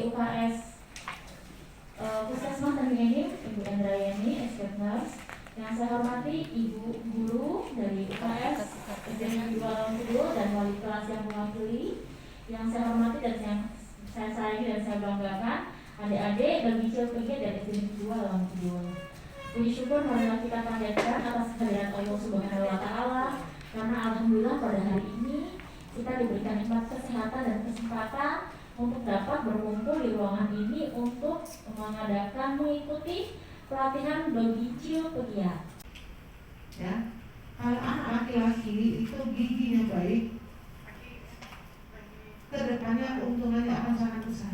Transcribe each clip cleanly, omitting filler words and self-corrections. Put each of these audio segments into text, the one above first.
UKS Puskesmas Tamiahim, Ibu Endrayani, SPP Nurse. Yang saya hormati Ibu Guru dari UKS SDN 2 Lampung dan wali kelas yang mewakili. Yang saya hormati dan yang saya sayangi dan saya banggakan adik-adik dan bicil PG dari SDN 2 Lampung. Puji syukur marilah kita panjatkan atas kehadiran Allah Subhanahu wa Ta'ala, karena alhamdulillah pada hari ini kita diberikan nikmat kesehatan dan kesempatan untuk dapat berkumpul di ruangan ini untuk mengikuti pelatihan bicil pegiat. Ya, kalau anak laki-laki itu giginya baik, kedepannya keuntungannya akan sangat besar.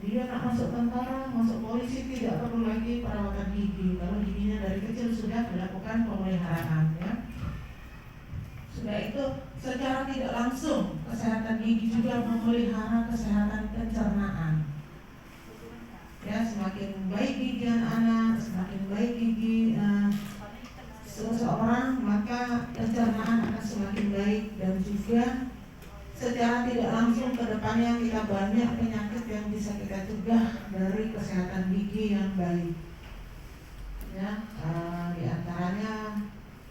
Dia nak masuk tentara, masuk polisi tidak perlu lagi perawatan gigi. Kalau giginya dari kecil sudah dilakukan pemeliharaan, ya. Sudah itu secara tidak langsung kesehatan gigi juga memelihara kesehatan pencernaan. Ya, semakin baik gigi anak, semakin baik gigi seseorang, maka pencernaan akan semakin baik. Dan juga secara tidak langsung ke depannya kita banyak penyakit yang bisa kita cegah dari kesehatan gigi yang baik. Ya, di antaranya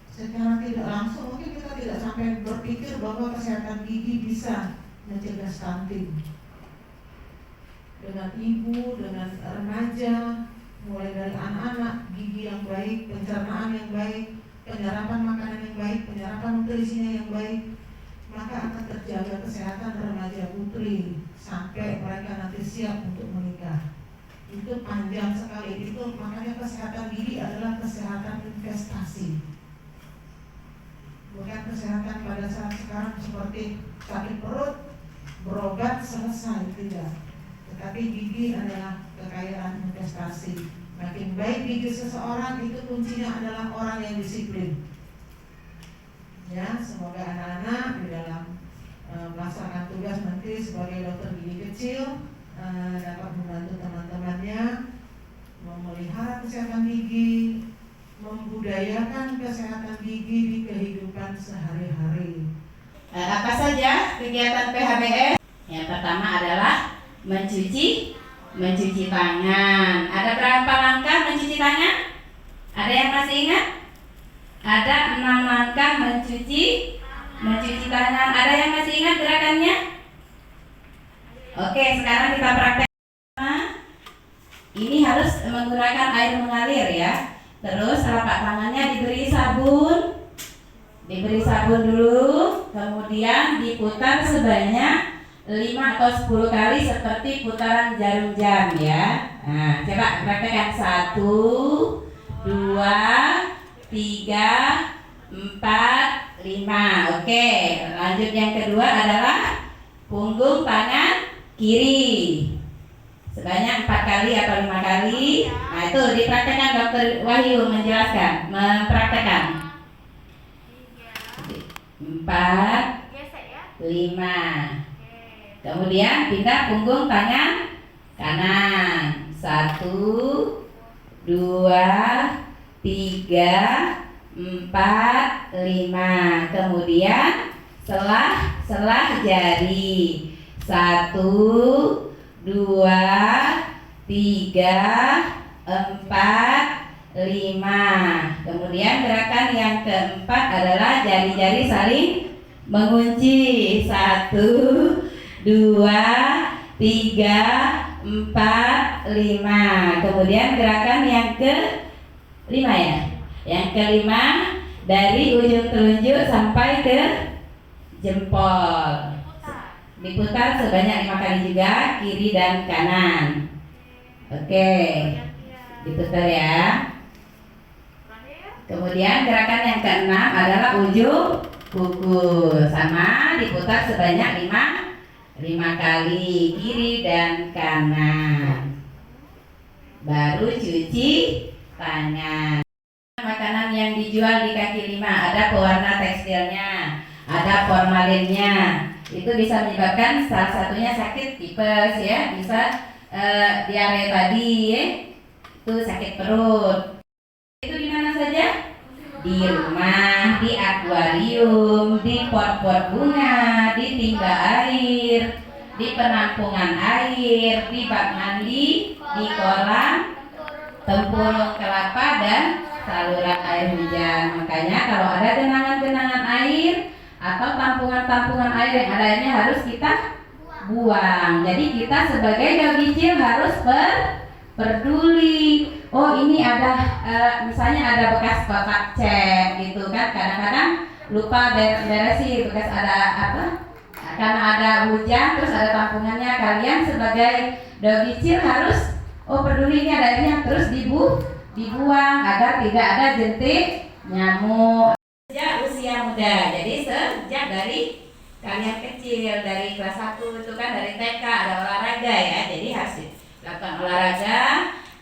secara tidak langsung mungkin kita tidak sampai berpikir bahwa kesehatan gigi bisa mencegah stunting. Dengan ibu, dengan remaja, mulai dari anak-anak, gigi yang baik, pencernaan yang baik, penyerapan makanan yang baik, penyerapan nutrisinya yang baik, maka akan terjaga kesehatan remaja putri sampai mereka nanti siap untuk menikah. Itu panjang sekali. Itu makanya kesehatan gigi adalah kesehatan investasi, bukan kesehatan pada saat sekarang seperti sakit perut berobat selesai, tidak. Tetapi gigi adalah kekayaan investasi. Makin baik gigi seseorang, itu kuncinya adalah orang yang disiplin. Ya, semoga anak-anak di dalam melaksanakan tugas nanti sebagai dokter gigi kecil dapat membantu teman-temannya memelihara kesehatan gigi, membudayakan kesehatan gigi di kehidupan sehari-hari. Apa saja kegiatan PHBS? Yang pertama adalah mencuci tangan. Ada berapa langkah mencuci tangan? Ada yang masih ingat? Ada 6 langkah mencuci tangan. Ada yang masih ingat gerakannya? Oke, sekarang kita praktekkan. Ini harus menggunakan air mengalir, ya. Terus telapak tangannya diberi sabun dulu, kemudian diputar sebanyak 5 atau 10 kali seperti putaran jarum jam, ya. Nah, coba praktekkan. 1, 2, 3, 4, 5. Oke, lanjut yang kedua adalah punggung tangan kiri sebanyak 4 kali atau 5 kali. Nah, itu dipraktekkan. Dokter Wahyu menjelaskan, mempraktekkan. 4, 5. Kemudian pindah punggung tangan kanan. 1, 2, 3, 4, 5. Kemudian selah jari. 1, 2, 3, 4, 5. Kemudian gerakan yang keempat adalah jari-jari saling mengunci. 1, 2, 3, 4, 5. Kemudian gerakan yang ke-5, ya. Yang ke-5 dari ujung telunjuk sampai ke jempol. Diputar sebanyak 5 kali juga, kiri dan kanan. Oke, diputar, ya. Kemudian gerakan yang ke-6 adalah ujung kuku, sama diputar sebanyak 5 kali, kiri dan kanan. Baru cuci tangan. Makanan yang dijual di kaki 5 ada pewarna tekstilnya, ada formalinnya. Itu bisa menyebabkan salah satunya sakit tipes, ya. Bisa diare tadi, ya. Itu sakit perut. Itu di mana saja? Di rumah, di akuarium, di pot-pot bunga, di timba air, di penampungan air, di bak mandi, di kolam, tempurung kelapa dan saluran air hujan. Makanya kalau ada genangan-genangan air atau tampungan-tampungan air yang ada airnya harus kita buang. Jadi kita sebagai gagicil harus peduli. Oh ini ada misalnya ada bekas kotak cat gitu kan, kadang-kadang lupa beresin bekas ada apa, karena ada hujan terus ada tampungannya. Kalian sebagai gagicil harus peduli ini ada airnya, terus dibuang agar tidak ada jentik nyamuk. Sejak usia muda, jadi sejak dari kalian kecil, dari kelas 1 itu kan dari TK ada olahraga ya, jadi harus dilakukan olahraga.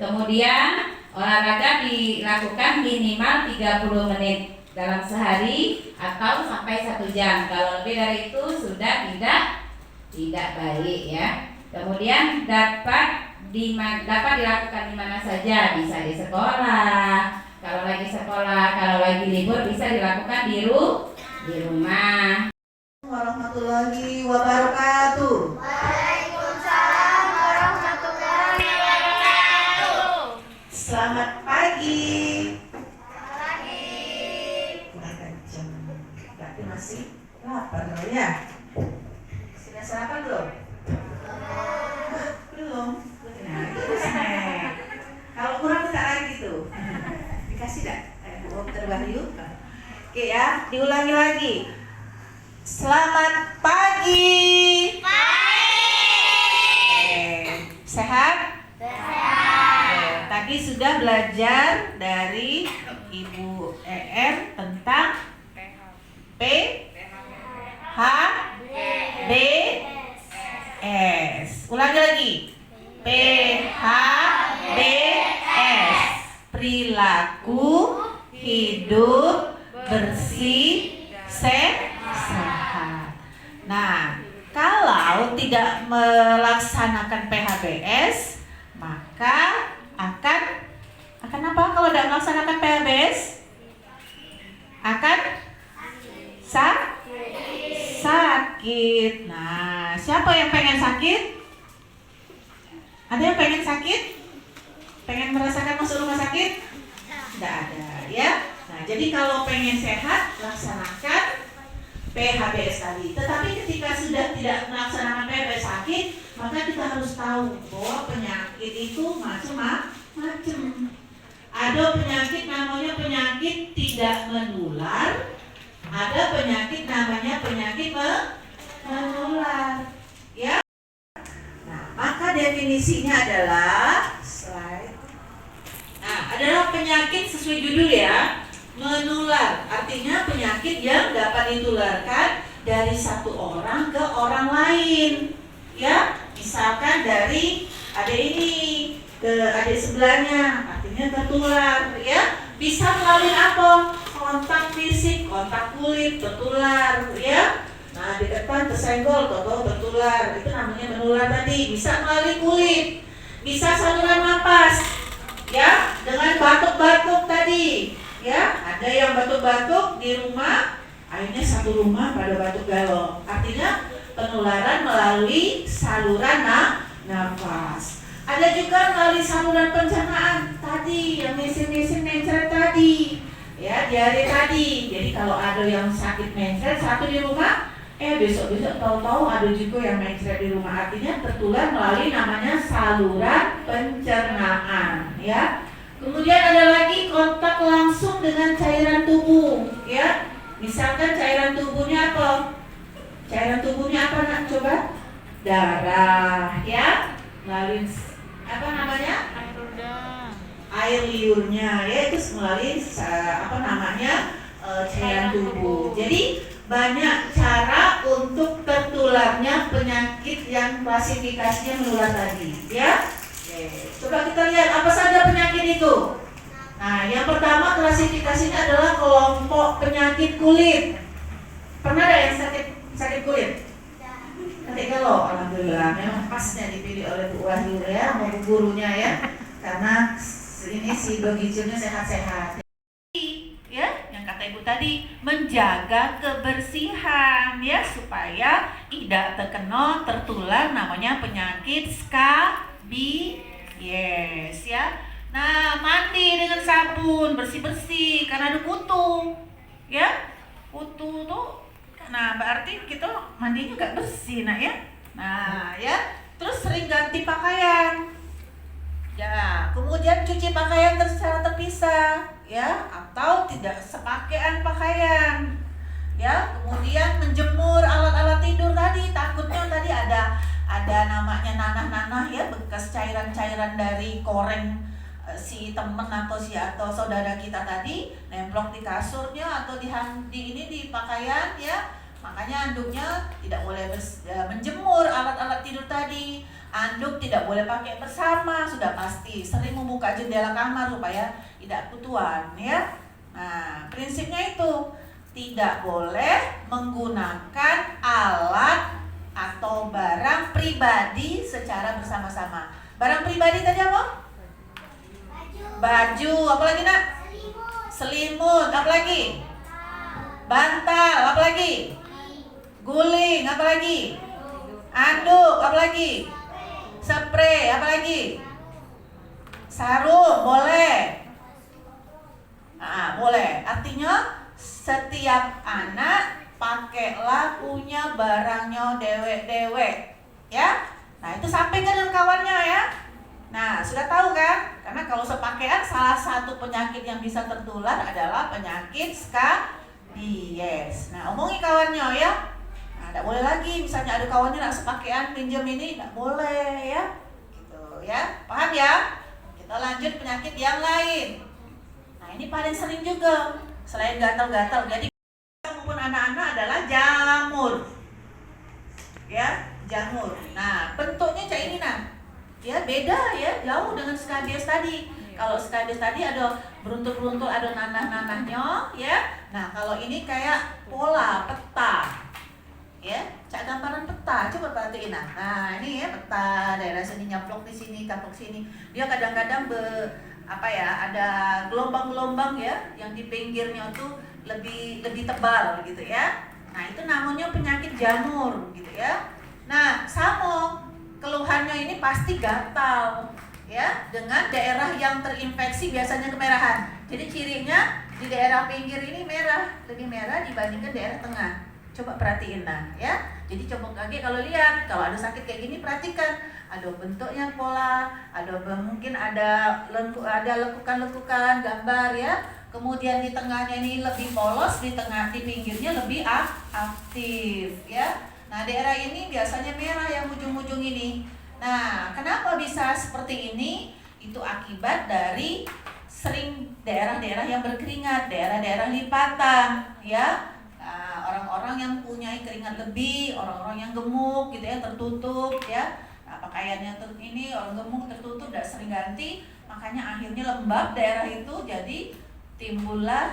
Kemudian olahraga dilakukan minimal 30 menit dalam sehari atau sampai 1 jam. Kalau lebih dari itu sudah tidak baik ya. Kemudian dapat dilakukan di mana saja, bisa di sekolah. Kalau lagi sekolah, kalau lagi libur bisa dilakukan di rumah. Warahmatullahi wabarakatuh. Waalaikumsalam warahmatullahi wabarakatuh. Selamat pagi. Pagi. Kurang kenceng. Berarti masih lapar loh ya? Sudah sarapan belum? Belum. Nah, itu snack. Kalau kurang minta lagi tuh. Dikasih dah. Terbaru. Oke ya, diulangi lagi. Selamat pagi. Sehat? Tadi sudah belajar dari Ibu EM tentang PHBS. Ulangi lagi. PHBS. Perilaku hidup bersih sehat. Nah, kalau tidak melaksanakan PHBS, maka akan apa kalau tidak melaksanakan PHBS? Akan sakit. Nah, siapa yang pengen sakit? Ada yang pengen sakit? Pengen merasakan masuk rumah sakit? Tidak ada, ya. Nah, jadi kalau pengen sehat, laksanakan PHBS tadi. Tetapi ketika sudah tidak melaksanakan PHBS sakit, maka kita harus tahu bahwa penyakit itu macam-macam. Ada penyakit namanya penyakit tidak menular, ada penyakit namanya penyakit menular. Ya. Nah, maka definisinya adalah slide. Nah, adalah penyakit sesuai judul ya. Menular, artinya penyakit yang dapat ditularkan dari satu orang ke orang lain. Ya, misalkan dari adik ini ke adik sebelahnya, artinya tertular. Ya, bisa melalui apa? Kontak fisik, kontak kulit, tertular. Ya, nah di depan tersenggol, atau tertular. Itu namanya menular tadi. Bisa melalui kulit, bisa saluran napas. Ya, dengan batuk-batuk tadi. Ya, ada yang batuk-batuk di rumah, akhirnya satu rumah pada batuk galon. Artinya penularan melalui saluran nafas. Ada juga melalui saluran pencernaan tadi, yang mesin-mesin mencret tadi. Ya, diare tadi. Jadi kalau ada yang sakit mencret satu di rumah, besok-besok tahu-tahu ada juga yang mencret di rumah. Artinya tertular melalui namanya saluran pencernaan. Ya. Kemudian ada lagi kontak langsung dengan cairan tubuh, ya. Misalkan cairan tubuhnya apa? Cairan tubuhnya apa nak? Coba? Darah, ya. Melalui apa namanya? Air liurnya, ya itu melalui cairan tubuh. Jadi banyak cara untuk tertularnya penyakit yang klasifikasinya menular tadi, ya. Coba kita lihat apa saja penyakit itu. Nah, yang pertama klasifikasinya adalah kelompok penyakit kulit. Pernah ada yang sakit kulit? Nanti kalau alhamdulillah memang pasnya dipilih oleh Bu Wahyu ya, mau gurunya ya, karena ini si gagicilnya sehat-sehat. Ya, yang kata ibu tadi, menjaga kebersihan ya, supaya tidak tertular namanya penyakit skabies ya. Nah, mandi dengan sabun, bersih-bersih karena ada kutu ya. Kutu tuh, nah berarti kita mandinya gak bersih nak ya. Nah ya, terus sering ganti pakaian ya, kemudian cuci pakaian secara terpisah ya, atau tidak sepakaian pakaian ya, kemudian menjemur alat-alat tidur tadi, takutnya tadi ada namanya nanah-nanah ya, bekas cairan-cairan dari koreng si temen atau saudara kita tadi nemplok di kasurnya atau di pakaian ya. Makanya anduknya tidak boleh menjemur alat-alat tidur tadi. Anduk tidak boleh pakai bersama, sudah pasti. Sering membuka jendela kamar supaya tidak kutuan ya. Nah, prinsipnya itu tidak boleh menggunakan alat atau barang pribadi secara bersama-sama. Barang pribadi tadi apa? Baju, apa lagi nak? Selimut, apa lagi? Bantal, apa lagi? Guling, apa lagi? Anduk, apa lagi? Spray, apa lagi? Sarung, boleh. Boleh. Artinya setiap anak pakailah punya barangnya dewek-dewek, ya. Nah, itu sampaikan dengan kawannya ya. Nah, sudah tahu kan? Karena kalau sepakaian, salah satu penyakit yang bisa tertular adalah penyakit skabies. Nah, omongi kawannya ya. Nah, tidak boleh lagi, misalnya ada kawannya nak sepakaian pinjam ini, tidak boleh ya. Gitu ya, paham ya? Kita lanjut penyakit yang lain. Nah, ini paling sering juga selain gatal-gatal. Jadi maupun anak-anak adalah jamur. Ya, jamur. Nah, bentuknya kayak ini nah. Ya, beda ya, jauh dengan skabies tadi. Kalau skabies tadi ada beruntul-beruntul, ada nanah-nanahnya ya. Nah, kalau ini kayak pola peta. Ya, cak gambaran peta, coba perhatiin nah ini ya peta, daerah sini nyaplok di sini, taplok sini. Dia kadang-kadang ada gelombang-gelombang ya, yang di pinggirnya tuh lebih tebal gitu ya. Nah, itu namanya penyakit jamur gitu ya. Nah, sama keluhannya ini pasti gatal ya, dengan daerah yang terinfeksi biasanya kemerahan. Jadi cirinya di daerah pinggir ini merah, lebih merah dibandingkan daerah tengah. Coba perhatiin nah ya. Jadi coba lagi kalau lihat, kalau ada sakit kayak gini perhatikan, ada bentuknya pola, mungkin ada lekukan-lekukan gambar ya. Kemudian di tengahnya ini lebih polos, di pinggirnya lebih aktif ya. Nah, daerah ini biasanya merah yang ujung-ujung ini. Nah, kenapa bisa seperti ini? Itu akibat dari sering daerah-daerah yang berkeringat, daerah-daerah lipatan ya. Nah, orang-orang yang punya keringat lebih, orang-orang yang gemuk gitu ya, tertutup ya. Nah, pakaiannya ini orang gemuk tertutup, tidak sering ganti, makanya akhirnya lembab daerah itu, jadi timbullah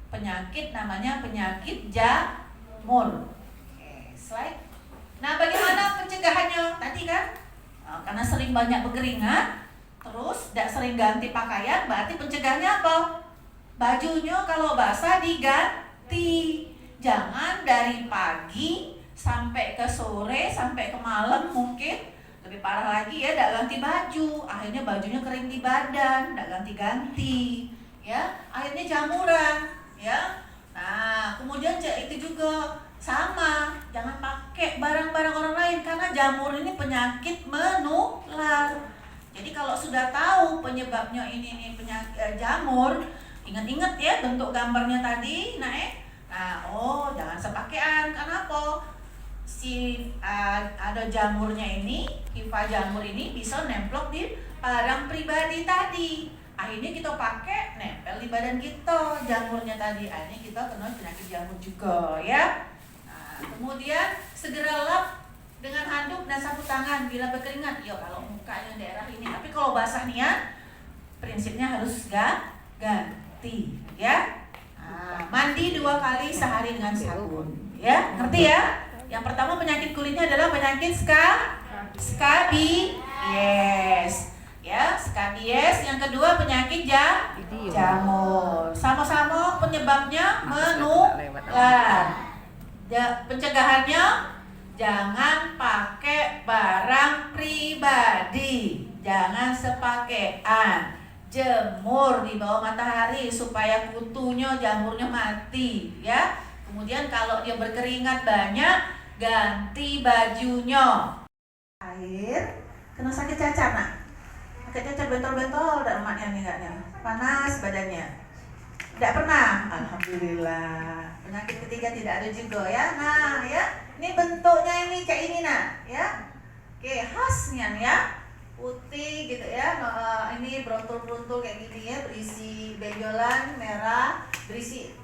penyakit namanya penyakit jamur. Oke, slide. Nah, bagaimana pencegahannya? Tadi kan karena sering banyak berkeringat, terus tidak sering ganti pakaian, berarti pencegahannya apa? Bajunya kalau basah diganti. Jangan dari pagi sampai ke sore, sampai ke malam mungkin. Lebih parah lagi ya, tidak ganti baju. Akhirnya bajunya kering di badan, tidak ganti-ganti. Ya, akhirnya jamuran. Ya, nah kemudian itu juga sama. Jangan pakai barang-barang orang lain karena jamur ini penyakit menular. Jadi kalau sudah tahu penyebabnya ini penyakit jamur, ingat-ingat ya bentuk gambarnya tadi, Nah, jangan sepakaian. Kenapa? Ada jamurnya ini, hifa jamur ini bisa nemplok di barang pribadi tadi. Akhirnya kita pakai, nempel di badan kita jamurnya tadi. Akhirnya kita kena penyakit jamur juga ya. Nah, kemudian segera lap dengan handuk dan sapu tangan bila berkeringat. Ya kalau mukanya daerah ini, tapi kalau basah nih ya, prinsipnya harus ganti ya. Mandi 2 kali sehari dengan sabun ya, ngerti ya? Yang pertama penyakit kulitnya adalah penyakit skabies ya, skabies. Yang kedua penyakit jamur. Sama-sama penyakit penyebabnya menular. Pencegahannya jangan pakai barang pribadi, jangan sepakean. Jemur di bawah matahari supaya kutunya, jamurnya mati ya. Kemudian kalau dia berkeringat banyak, ganti bajunya. Air kena sakit cacar nak? Sakit cacar bentol-bentol dan emaknya nih enggaknya? Panas badannya? Tidak pernah? Alhamdulillah. Penyakit ketiga tidak ada juga ya. Nah ya, ini bentuknya ini kayak ini nak ya. Oke, khasnya nih ya. Putih gitu ya, ini brontul-brontul kayak gini ya, berisi benjolan merah, berisi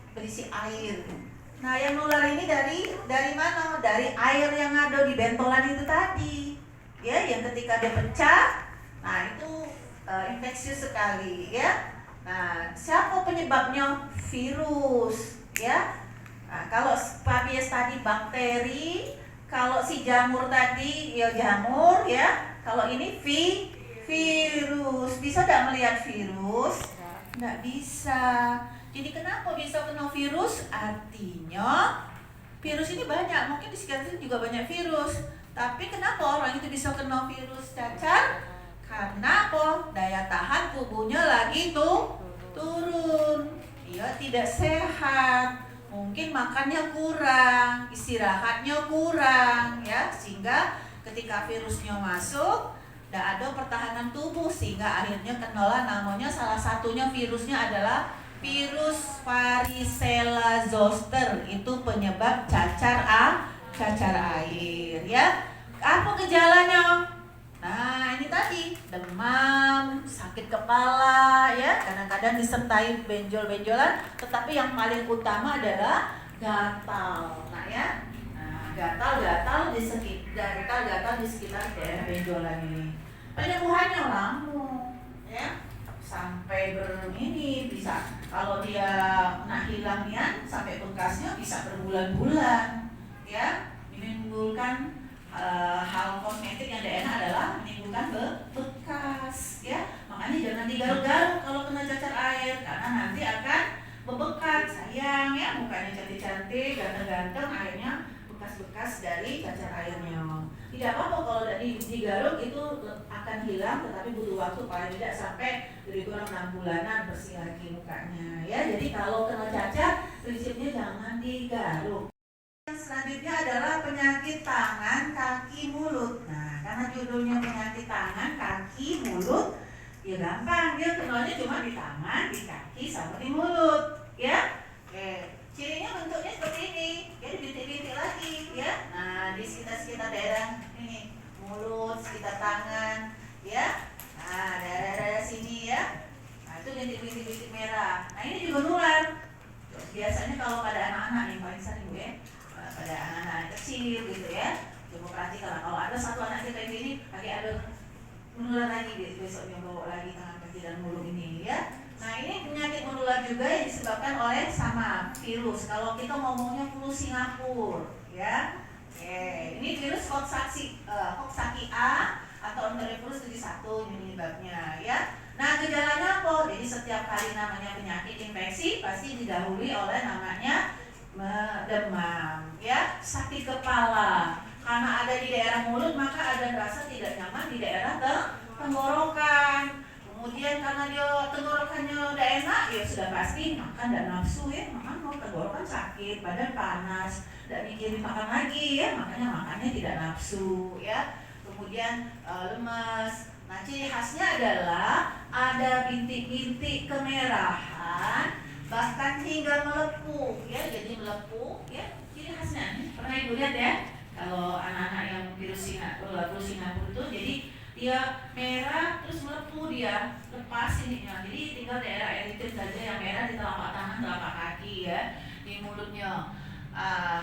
air. Nah, yang nular ini dari mana? Dari air yang ada di bentolan itu tadi. Ya, yang ketika dia pecah, nah itu infeksius sekali ya. Nah, siapa penyebabnya? Virus ya. Nah, kalau rabies tadi bakteri, kalau si jamur tadi ya jamur ya. Kalau ini virus, bisa tidak melihat virus? Tidak bisa. Jadi kenapa bisa kena virus? Artinya virus ini banyak, mungkin di sekitar sini juga banyak virus. Tapi kenapa orang itu bisa kena virus cacar? Karena apa? Daya tahan tubuhnya lagi turun. Dia tidak sehat. Mungkin makannya kurang, istirahatnya kurang, ya, sehingga ketika virusnya masuk, tidak ada pertahanan tubuh sehingga akhirnya kenalah namanya salah satunya virusnya adalah virus varicella zoster. Itu penyebab cacar air ya. Apa gejalanya? Nah, ini tadi demam, sakit kepala ya, kadang-kadang disertai benjol-benjolan, tetapi yang paling utama adalah gatal. Nah ya. Gatal-gatal di sekitar daerah benjolan ini. Penyembuhannya lama, ya, sampai bisa kalau dia hilangnya sampai bekasnya bisa berbulan-bulan, ya, menimbulkan hal kosmetik yang tidak enak adalah menimbulkan bekas, ya. Makanya jangan digaruk-garuk kalau kena cacar air karena nanti akan membekas. Sayang ya, mukanya cantik-cantik, ganteng-ganteng, akhirnya bekas-bekas dari cacar airnya. Tidak apa-apa kalau digaruk itu akan hilang, tetapi butuh waktu paling tidak sampai lebih kurang 6 bulanan bersih lagi mukanya ya. Jadi kalau kena cacar prinsipnya jangan digaruk. Yang selanjutnya adalah penyakit tangan, kaki, mulut. Nah, karena judulnya penyakit tangan, kaki, mulut, ya gampang, dia kenalnya cuma di tangan, di kaki, sama di mulut ya. Oke. Cirinya bentuknya seperti ini, jadi bintik-bintik lagi ya. Nah, di sekitar daerah ini mulut, sekitar tangan ya. Nah, daerah sini ya. Nah, itu bintik-bintik merah. Nah, ini juga nular. Biasanya kalau pada anak-anak yang paling sering ya, pada anak-anak kecil gitu ya. Coba perhatikan kalau ada satu anak kita ini lagi ada menular lagi, besoknya bawa lagi tangan, kaki dan mulut ini ya. Nah, ini penyakit menular juga yang disebabkan oleh sama virus. Kalau kita ngomongnya flu Singapura, ya. Ini virus Coxsackie A atau Enterovirus 71 penyebabnya, ya. Nah, gejalanya apa? Jadi setiap kali namanya penyakit infeksi pasti didahului oleh namanya demam, ya, sakit kepala. Karena ada di daerah mulut, maka ada rasa tidak nyaman di daerah tenggorokan. Kemudian karena dia tenggorokannya udah enak, ya sudah pasti makan dan nafsu ya, makan tenggorokan sakit, badan panas, tidak mikirin makan lagi ya, makanya makannya tidak nafsu ya. Kemudian lemas. Nah, ciri khasnya adalah ada bintik-bintik kemerahan, bahkan hingga melepuh ya, jadi melepuh ya. Ciri khasnya nih, pernah ibu lihat ya, kalau anak-anak yang virus Singapura itu jadi dia merah terus melepuh, dia lepas ininya, jadi tinggal daerah eritis saja yang merah di telapak tangan, telapak kaki ya, di mulutnya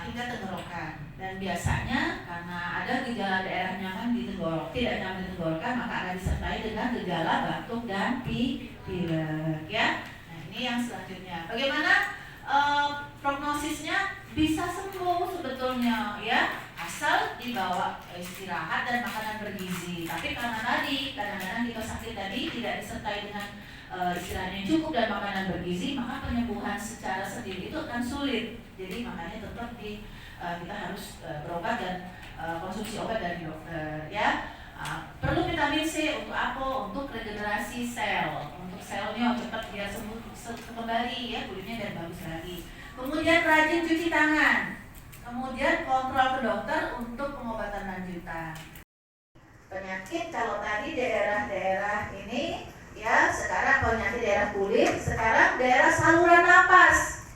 hingga tenggorokan. Dan biasanya karena ada gejala daerah nyaman di tenggorok, tidak nyaman di tenggorokan, maka akan disertai dengan gejala batuk dan pilek ya. Nah, ini yang selanjutnya. Bagaimana prognosisnya? Bisa sembuh sebetulnya ya, asal dibawa istirahat dan makanan bergizi. Tapi karena tadi kadang-kadang kita sakit tadi tidak disertai dengan istilahnya cukup dan makanan bergizi, maka penyembuhan secara sendiri itu akan sulit. Jadi makanya tetap kita harus berobat dan konsumsi obat dari dokter ya. Perlu vitamin C untuk apa? Untuk regenerasi sel, untuk selnya cepat dia sembuh kembali ya, kulitnya dan bagus lagi. Kemudian rajin cuci tangan, kemudian kontrol ke dokter untuk pengobatan lanjutan. Penyakit kalau tadi daerah-daerah ini ya, sekarang kalau penyakit daerah kulit, sekarang daerah saluran napas.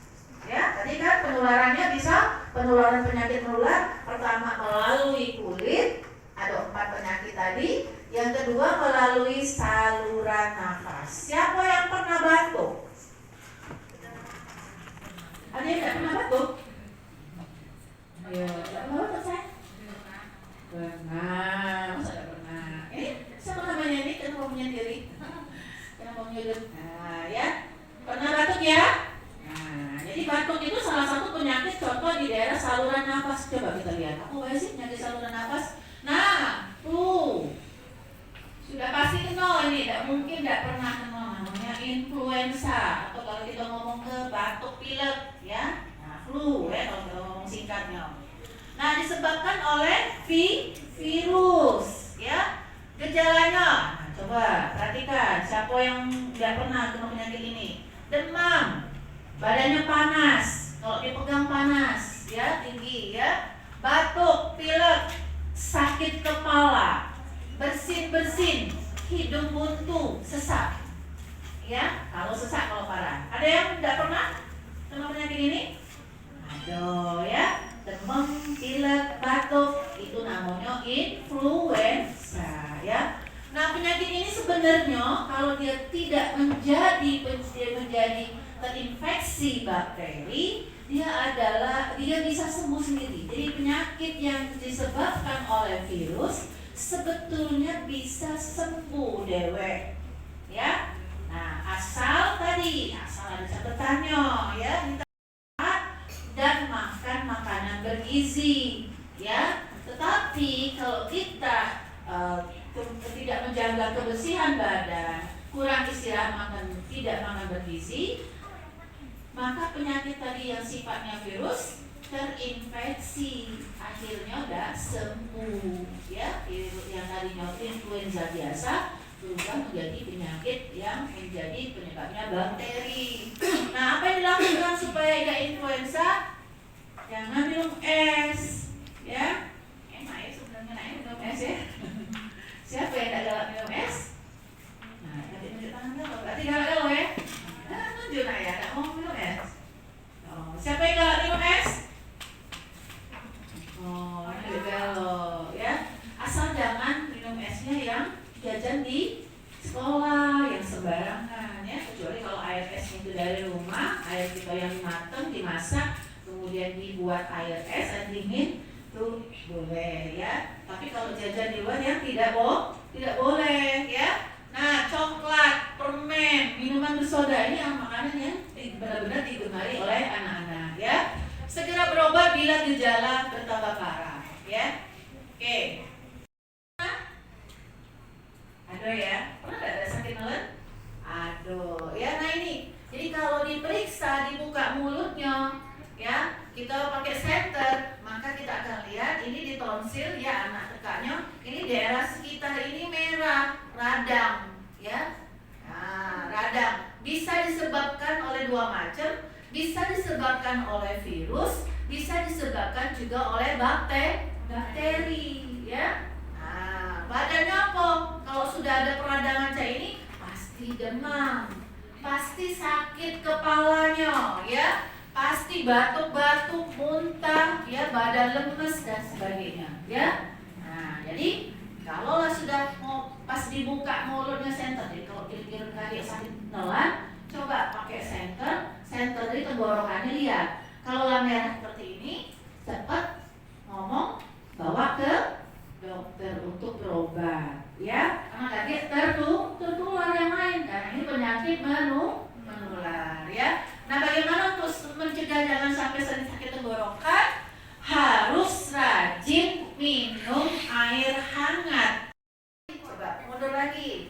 Ya, tadi kan penularannya bisa penularan penyakit menular pertama melalui kulit, ada 4 penyakit tadi. Yang kedua melalui saluran nafas. Siapa yang pernah batuk? Ada yang tidak pernah batuk? Ayo, tidak pernah batuk saya? Pernah, masa tidak pernah? Ini siapa namanya ini? Kenapa menyendiri? Kenapa menyudut? Nah, ya, pernah batuk ya? Nah, jadi batuk itu salah satu penyakit contoh di daerah saluran nafas. Coba kita lihat. Apa sih penyakit saluran nafas? Nah, tuh sudah pasti kenal ini. Tidak mungkin tidak pernah kenal, namanya influenza atau kalau kita ngomong ke batuk pilek ya, nah flu ya kalau kita ngomong singkatnya. Nah, disebabkan oleh virus ya. Gejalanya, nah, coba perhatikan siapa yang tidak pernah kena penyakit ini. Demam, badannya panas, kalau dipegang panas ya, tinggi ya. Batuk, pilek, sakit kepala, bersin-bersin, hidung buntu, sesak ya. Kalau sesak, kalau parah. Ada yang tidak pernah kena penyakit ini? Aduh ya, demam, pilek, batuk, itu namanya influenza ya. Nah, penyakit ini sebenarnya kalau dia tidak menjadi terinfeksi bakteri, dia bisa sembuh sendiri. Jadi penyakit yang disebabkan oleh virus sebetulnya bisa sembuh dewek ya. Nah, asal ada catatannya ya, dan makan makanan bergizi ya. Tetapi kalau kita tidak menjaga kebersihan badan, kurang istirahat, tidak makan bergizi, maka penyakit tadi yang sifatnya virus terinfeksi, akhirnya udah sembuh ya. Yang tadinya influenza biasa berubah menjadi penyakit yang menjadi penyebabnya bakteri. Nah, apa yang dilakukan supaya tidak influenza? Jangan minum es ya. Enak ya sebenarnya minum es ya. Siapa yang tidak galak minum es? Nah, tadi tunjuk tangan dulu. Berarti galak dulu ya. Nah, tunjuk ya, tidak mau minum es. Oh, siapa yang galak minum es? Oh, ini galau ya. Asal jangan minum esnya yang jajan di sekolah yang sembarangan ya. Kecuali kalau air esnya itu dari rumah, air kita yang matang dimasak, kemudian dibuat air es yang dingin, tuh boleh ya. Tapi kalau jajan di luar yang tidak boleh ya. Nah, coklat, permen, minuman bersoda ini yang makanan yang benar-benar digemari oleh anak-anak ya. Segera berobat bila gejala bertambah parah ya. Oke. Aduh ya, pernah ada sakit mulut? Aduh ya, nah ini. Jadi kalau diperiksa, dibuka mulutnya ya, kita pakai senter, maka kita akan lihat ini di tonsil ya, anak tekaknya ini daerah sekitar ini merah, radang ya. Nah, radang bisa disebabkan oleh 2 macam, bisa disebabkan oleh virus, bisa disebabkan juga oleh bakteri ya. Nah, badannya apa? Kalau sudah ada peradangan kayak ini, pasti demam, pasti sakit kepalanya ya, pasti batuk-batuk, muntah, ya, badan lemes dan sebagainya, ya. Nah, jadi kalau sudah mau pas dibuka mulutnya senter, jadi kalau kira-kira kaki sakit nelan, coba pakai senter dari tenggorokannya lihat. Kalau merah seperti ini, cepat ngomong bawa ke dokter untuk berobat, ya. Karena kaget tertular yang lain, karena ini penyakit menular, ya. Nah, bagaimana untuk mencegah jangan sampai sakit tenggorokan? Harus rajin minum air hangat. Coba mundur lagi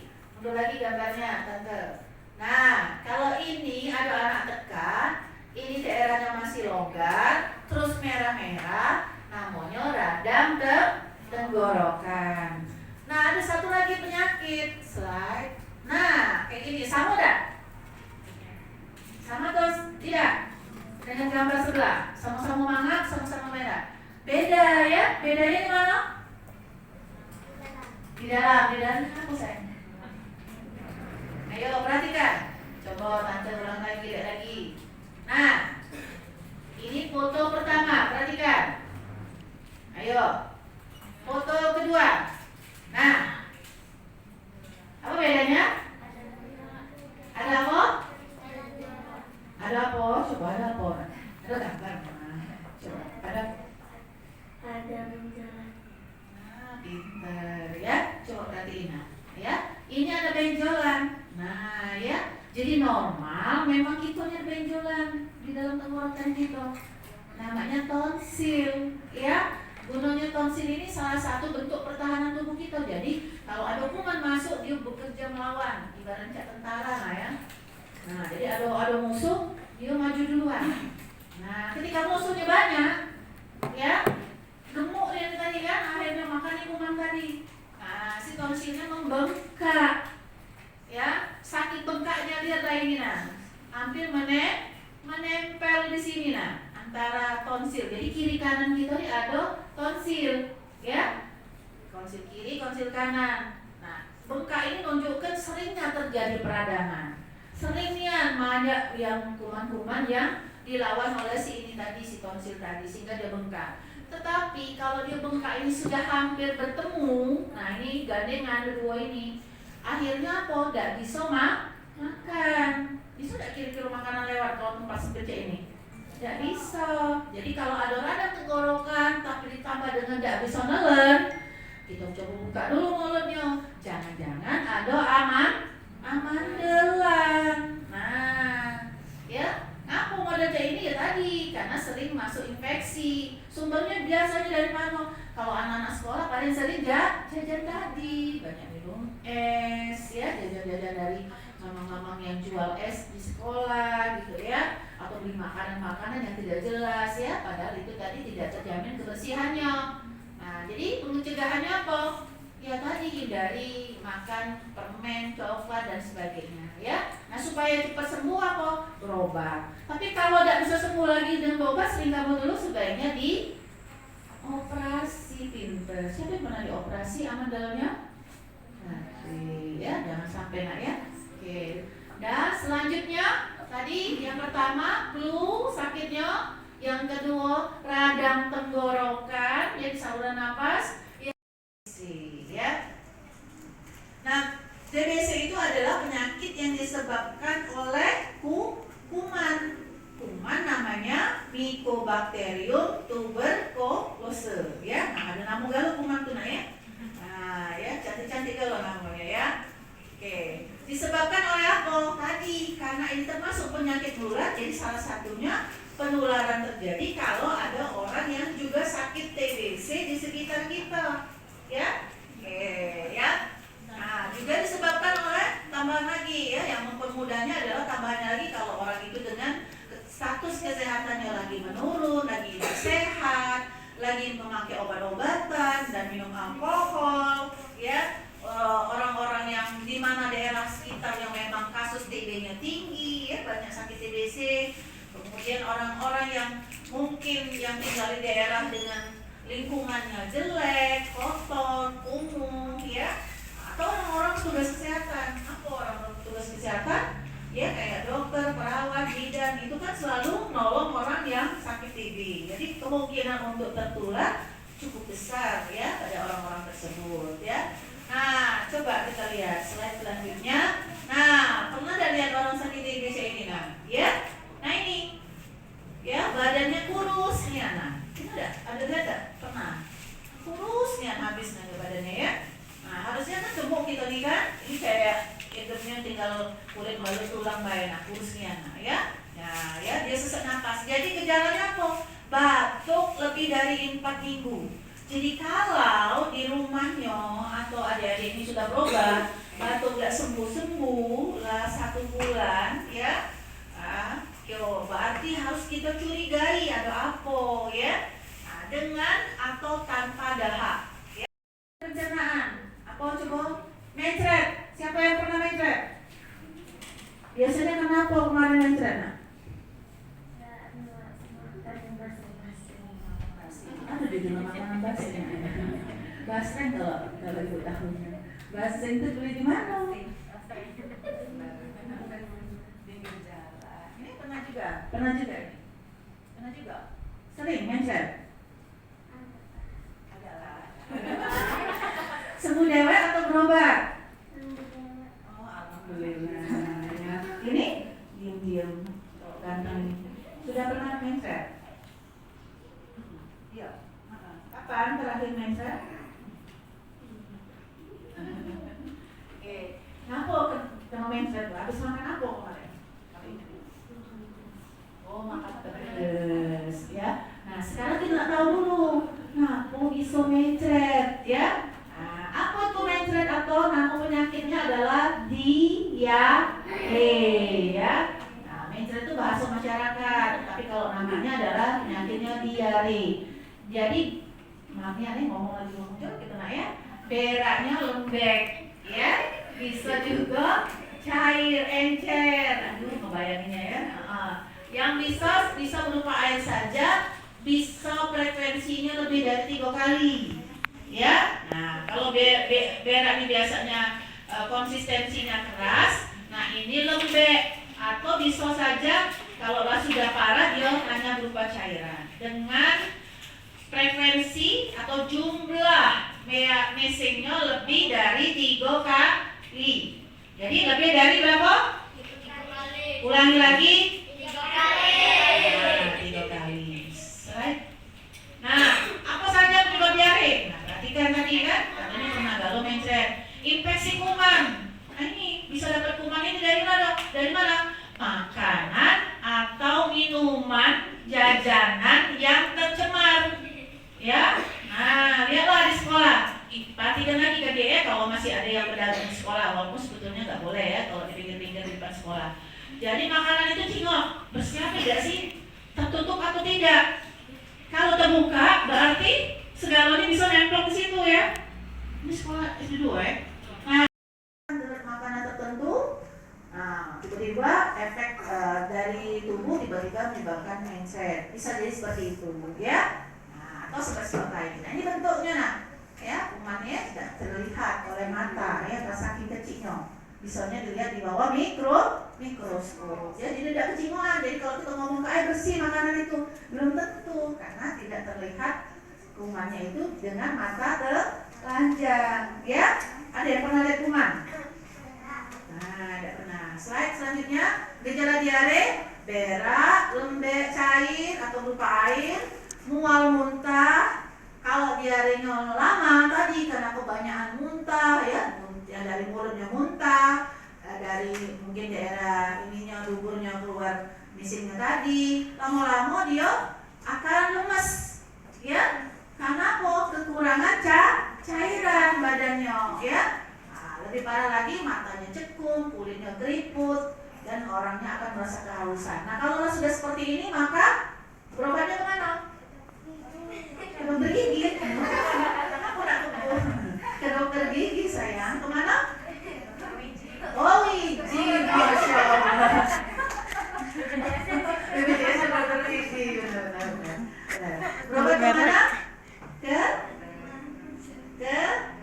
gambarnya, Tante. Nah, kalau ini ada anak tekan, ini daerahnya masih longgar, terus merah-merah, namanya radang tenggorokan. Nah, ada satu lagi penyakit, slide. Nah, kayak gini, sama enggak? Sama atau tidak? Dengan gambar sebelah, sama-sama mangap, sama-sama merah. Beda ya, bedanya di mana? Di dalam apa sayang? Ayo perhatikan. Coba tante ulang lagi, lihat lagi. Nah, ini foto pertama, perhatikan. Ayo, foto kedua. Nah, apa bedanya? Ada apa? Ada apa? Coba ada apa? Ada gambar. Coba ada. Ada benjolan. Nah, pintar ya. Coba perhatiin ya. Ini ada benjolan. Nah, ya. Jadi normal memang kita ada benjolan di dalam tenggorokan kita. Namanya tonsil, ya. Gunanya tonsil ini salah satu bentuk pertahanan tubuh kita. Jadi kalau ada kuman masuk, dia bekerja melawan, ibaratnya tentara lah ya. Nah, jadi ada musuh, dia maju duluan. Nah, ketika musuhnya banyak, ya, gemuk dia tadi kan, akhirnya makan kuman tadi. Nah, si tonsilnya membengkak, ya, sakit bengkaknya lihat lah ini nah, hampir menempel di sini nah, antara tonsil. Jadi kiri kanan kita ini ada tonsil, ya, tonsil kiri, tonsil kanan. Nah, bengkak ini menunjukkan seringnya terjadi peradangan, seringnya banyak yang kuman-kuman yang dilawan oleh si ini tadi, si tonsil tadi, sehingga dia bengkak. Tetapi kalau dia bengkak ini sudah hampir bertemu, nah ini gandengan dua ini, akhirnya apa? Tidak bisa makan. Bisa tidak kira-kira makanan lewat kalau tempat sempit ini? Tidak bisa. Jadi kalau ada radang tenggorokan tapi ditambah dengan tidak bisa nelen, kita coba buka dulu mulutnya. Jangan-jangan ada amandelan. Nah, ya. Ngapa model kayak ini ya tadi? Karena sering masuk infeksi. Sumbernya biasanya dari mana? Kalau anak-anak sekolah paling sering jajan tadi, banyak minum es, ya, jajan-jajan dari mamang-mamang yang jual es di sekolah gitu ya, atau beli makanan-makanan yang tidak jelas ya, padahal itu tadi tidak terjamin kebersihannya. Nah, jadi pencegahannya apa? Ya tadi hindari makan permen, coklat dan sebagainya ya. Nah, supaya cepat sembuh apa? Berobat. Tapi kalau tidak bisa sembuh lagi dengan berobat, sering kamu dulu sebaiknya di operasi. Pinter. Siapa yang pernah dioperasi amandalnya? Nah, ya, jangan sampai nak ya. Oke. Dan selanjutnya tadi yang pertama flu sakitnya, yang kedua radang tenggorokan, jadi saluran napas. Ya. Nah, TBC itu adalah penyakit yang disebabkan oleh kuman. Kuman namanya Mycobacterium tuberculosis ya. Nah, ada nama galau kuman tuh nah ya. Nah, ya cantik-cantik kalau namanya ya. Oke. Disebabkan oleh apa? Tadi karena ini termasuk penyakit menular, jadi salah satunya penularan terjadi kalau ada orang yang juga sakit TBC di sekitar kita. Ya. Oke, ya. Nah, juga disebabkan oleh tambahan lagi ya, yang mempermudahnya adalah tambahannya lagi kalau orang itu dengan status kesehatannya lagi menurun, lagi tidak sehat, lagi memakai obat-obatan dan minum alkohol, ya. Orang-orang yang di mana daerah sekitar yang memang kasus TB-nya tinggi, ya, banyak sakit TBC. Kemudian orang-orang yang mungkin yang tinggal di daerah dengan lingkungannya jelek, kotor, kumuh, ya, atau orang-orang petugas kesehatan. Apa orang-orang petugas kesehatan? Ya kayak dokter, perawat, bidan, itu kan selalu menolong orang yang sakit TB. Jadi kemungkinan untuk tertular cukup besar ya pada orang-orang tersebut ya. Nah, coba kita lihat slide selanjutnya. Nah, pernah ada lihat orang sakit TBC ini nah, ya? Nah ini, ya badannya kurus nih anak. Ada lihat tak? Pernah? Kurus nih habis nih badannya ya. Nah harusnya kan gemuk kita nih kan. Ini kayak hidupnya tinggal kulit balut tulang baik. Nah kurus nih anak ya. Nah ya dia sesak napas. Jadi gejalanya apa? Batuk lebih dari 4 minggu. Jadi kalau di rumahnya atau adik-adik ini sudah berobat, batuk gak sembuh-sembuh, adalah 1 bulan ya. Berarti harus kita curigai ada apa ya. Dengan atau tanpa dahak. Ya. Pencernaan. Apa coba? Mencret. Siapa yang pernah mencret? Biasanya kenapa kemarin mencret? Ada di dalam makanan basreng. Basreng kalau ibu tahunya. Basreng itu beli di mana? Ini pernah juga. Pernah juga. Sering mencret. Sembuh dewek atau berobat? Oh, alhamdulillah. Ya. Ini diam-diam ganteng. Sudah pernah mencret? Iya. Kapan terakhir mencret? Oke. Kenapa kena mencret? Habis makan apa kemarin? Oh, makan pedes ya. Nah, sekarang kita tahu dulu. Nah, bisa mencret ya. Nah, apa tuh mencret atau nama penyakitnya adalah diare ya. Nah, mencret itu bahasa masyarakat, tapi kalau namanya adalah penyakitnya diare. Jadi, mamanya nih ngomong kita nak ya. Beraknya lembek ya. Bisa juga cair, encer. Aduh, ngebayanginnya ya. Yang bisa berupa air saja, bisa frekuensinya lebih dari 3 kali ya. Nah, kalau berak ini biasanya konsistensinya keras, nah ini lembek, atau bisa saja kalau sudah parah dia hanya berupa cairan dengan frekuensi atau jumlah mesingnya lebih dari 3 kali. Jadi lebih dari berapa? 3 kali. Ulangi lagi. 3 kali. Nah, 3 kali. Right? Nah, apa saja penyebab diare? Nah, perhatikan tadi kan, katanya pernah galau mencret. Infeksi kuman. Nah, ini bisa dapat kuman ini dari mana? Dari mana? Makanan atau minuman jajanan yang tercemar. Ya. Nah, lihatlah di sekolah. Perhatikan lagi kan dia ya, kalau masih ada yang berdagang di sekolah, walaupun sebetulnya nggak boleh ya kalau di pinggir-pinggir di depan sekolah. Jadi makanan itu tengok bersih tidak sih? Tertutup atau tidak? Kalau terbuka berarti segalanya bisa nempel ke situ ya. Ini sekolah SD2 ya. Nah, makanan tertentu, nah tiba-tiba efek dari tubuh tiba-tiba menyebabkan mencret. Bisa jadi seperti itu ya. Nah, atau sebab lain. Nah, ini bentuknya nah. Ya, kumannya tidak terlihat oleh mata ya, saking kecilnya. Bisanya dilihat di bawah mikroskop. Ya, jadi tidak kecingoan. Jadi kalau kita ngomong ke air bersih makanan itu belum tentu karena tidak terlihat kumannya itu dengan mata telanjang. Ya, ada yang pernah lihat kuman? Nah, tidak pernah. Slide selanjutnya, gejala diare, berak, lembek, cair atau berupa air, mual, muntah. Kalau diarenya lama tadi karena kebanyakan muntah ya dari mulutnya muntah, dari mungkin daerah ininya duburnya keluar misingnya tadi, lama-lama dia akan lemes ya. Karena apa? Kekurangan cairan badannya ya. Nah, lebih parah lagi matanya cekung, kulitnya keriput dan orangnya akan merasa kehausan. Nah, kalau sudah seperti ini maka berobatnya kemana? Ke dokter gigi. Aku nak ke dokter gigi sayang. Kemana? Oh, wiji, masya Allah. BPJS dokter gigi, benar. Berobat kemana? Ke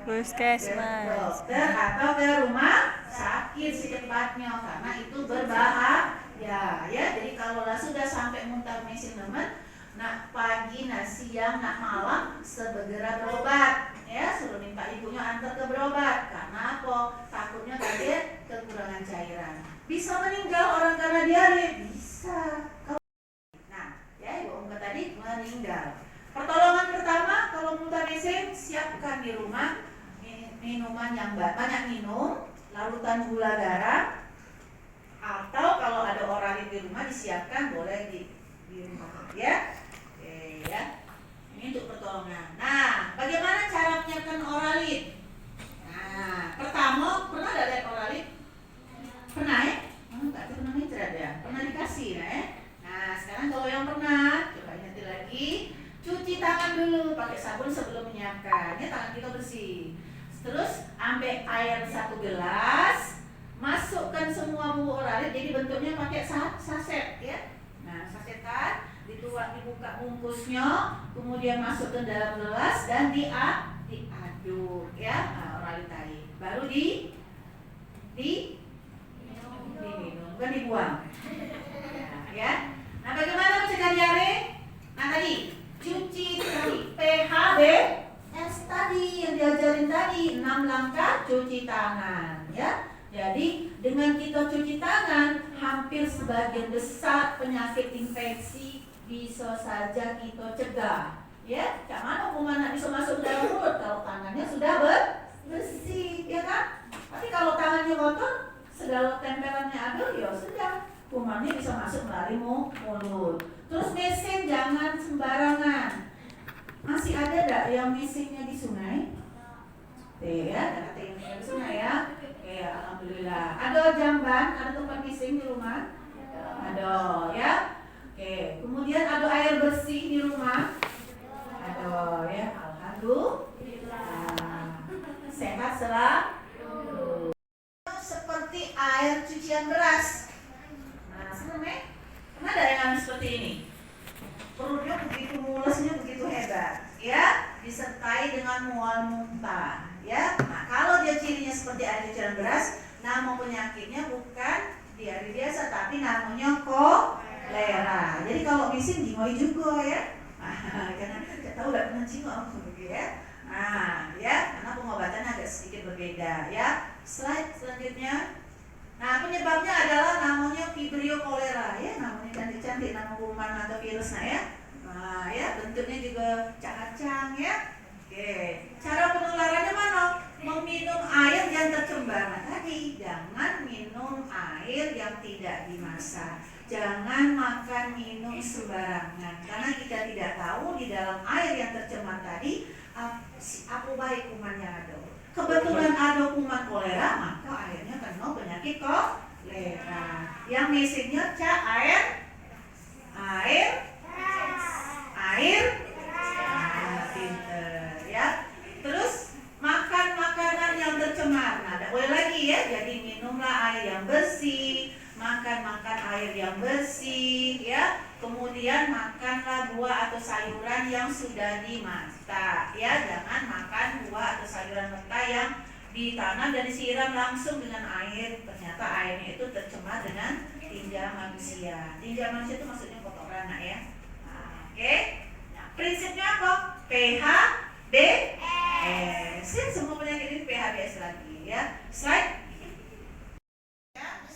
Puskesmas. dokter atau ke rumah sakit secepatnya karena itu berbahaya ya. Jadi kalau sudah sampai muntah mesin lemes, nak pagi, nak siang, nak malam segera berobat ya, suruh minta ibunya antar ke berobat. Karena apa? Takutnya tadi kekurangan cairan. Bisa meninggal orang karena diare? Bisa. Nah, ya ibu ungkap tadi meninggal. Pertolongan pertama kalau muntah mesin, siapkan di rumah minuman yang banyak minum, larutan gula garam, atau kalau ada oralit di rumah disiapkan boleh di rumah ya. Ya, ini untuk pertolongan. Nah, bagaimana cara menyiapkan oralit? Nah, pertama, pernah ada lihat oralit? Pernah ya? bungkusnya, kemudian masuk ke dalam gelas dan diaduk ya, oralitai. Baru diminum, bukan dibuang. Ya. Nah, bagaimana mencegah diare? Nah, tadi cuci tadi PHBS tadi yang diajarin tadi, 6 langkah cuci tangan ya. Jadi dengan kita cuci tangan, hampir sebagian besar penyakit infeksi bisa saja kita cegah. Ya, cak mana kuman bisa masuk ke dalam mulut kalau tangannya sudah bersih, ya kan? Tapi kalau tangannya kotor, segala tempelannya ada, ya sudah, kumannya bisa masuk melalui mulut. Terus mesin jangan sembarangan. Masih ada enggak yang mesinnya di sungai? Ya, ada yang di sungai ya. Oke, alhamdulillah. Ada jamban, ada tempat mesin di rumah? Ada, ya. Oke, kemudian ada air bersih di rumah? Ada, ya. Alhamdulillah. Sehat selalu. Seperti air cucian beras. Nah, sebenarnya ada yang seperti ini. Perutnya begitu mulusnya, begitu hebat, ya, disertai dengan mual muntah, ya. Nah, kalau dia cirinya seperti air cucian beras, nama penyakitnya bukan diare biasa, tapi namanya kolera. Jadi kalau misin jingoi juga ya, karena kita tahu nggak pernah jingoi, gitu ya. Nah, ya, karena pengobatannya agak sedikit berbeda, ya. Slide selanjutnya. Nah, penyebabnya adalah namanya Vibrio cholera, ya, namanya cantik-cantik nama kuman atau virusnya ya. Nah, ya, bentuknya juga cacang ya. Oke, cara penularannya mana? Meminum air yang tercemar. Nah, tadi jangan minum air yang tidak dimasak. Jangan makan minum sembarangan, karena kita tidak tahu di dalam air yang tercemar tadi apa baik kuman yang ada. Kebetulan ada kuman kolera, maka airnya kena penyakit kolera. Yang mesinnya air. Nah, pinter ya. Terus makan makanan yang tercemar. Nah, ada boleh lagi ya. Jadi minumlah air yang bersih, makan air yang bersih ya. Kemudian makanlah buah atau sayuran yang sudah dimasak ya. Jangan makan buah atau sayuran mentah yang ditanam dan disiram langsung dengan air. Ternyata airnya itu tercemar dengan tinja manusia. Tinja manusia itu maksudnya kotoran ya. Nah, oke. Nah, prinsipnya apa? PHBS. Semua penyakit ini PHBS lagi ya. Slide. Nah,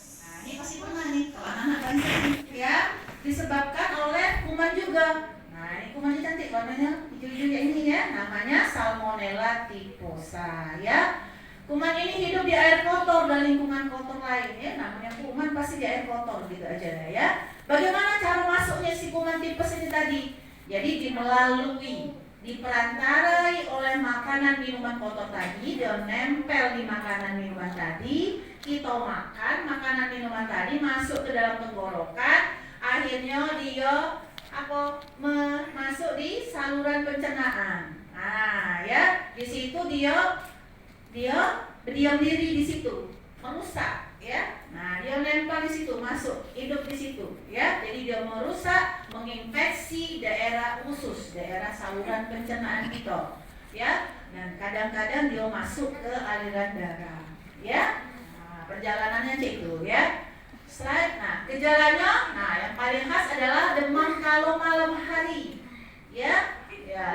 ini pasti pernah nih kalau anak-anak banyak ya. Disebabkan oleh kuman juga. Nah, ini kumannya cantik warnanya hijau-hijau ini ya. Namanya Salmonella typhosa ya. Kuman ini hidup di air kotor dan lingkungan kotor lain ya. Namanya kuman pasti di air kotor gitu aja ya. Bagaimana cara masuknya si kuman tipes ini tadi? Jadi diperantarai oleh makanan minuman kotor tadi, dan nempel di makanan minuman tadi. Kita makan makanan minuman tadi masuk ke dalam tenggorokan. Akhirnya dia masuk di saluran pencernaan. Nah, ya, di situ dia berdiam diri di situ, merusak, ya. Nah, dia nempel di situ, masuk, hidup di situ, ya. Jadi dia merusak, menginfeksi daerah usus, daerah saluran pencernaan kita, ya. Dan kadang-kadang dia masuk ke aliran darah, ya. Nah, perjalanannya itu, ya. Slide. Nah, gejalanya, yang paling khas adalah demam kalau malam hari, ya,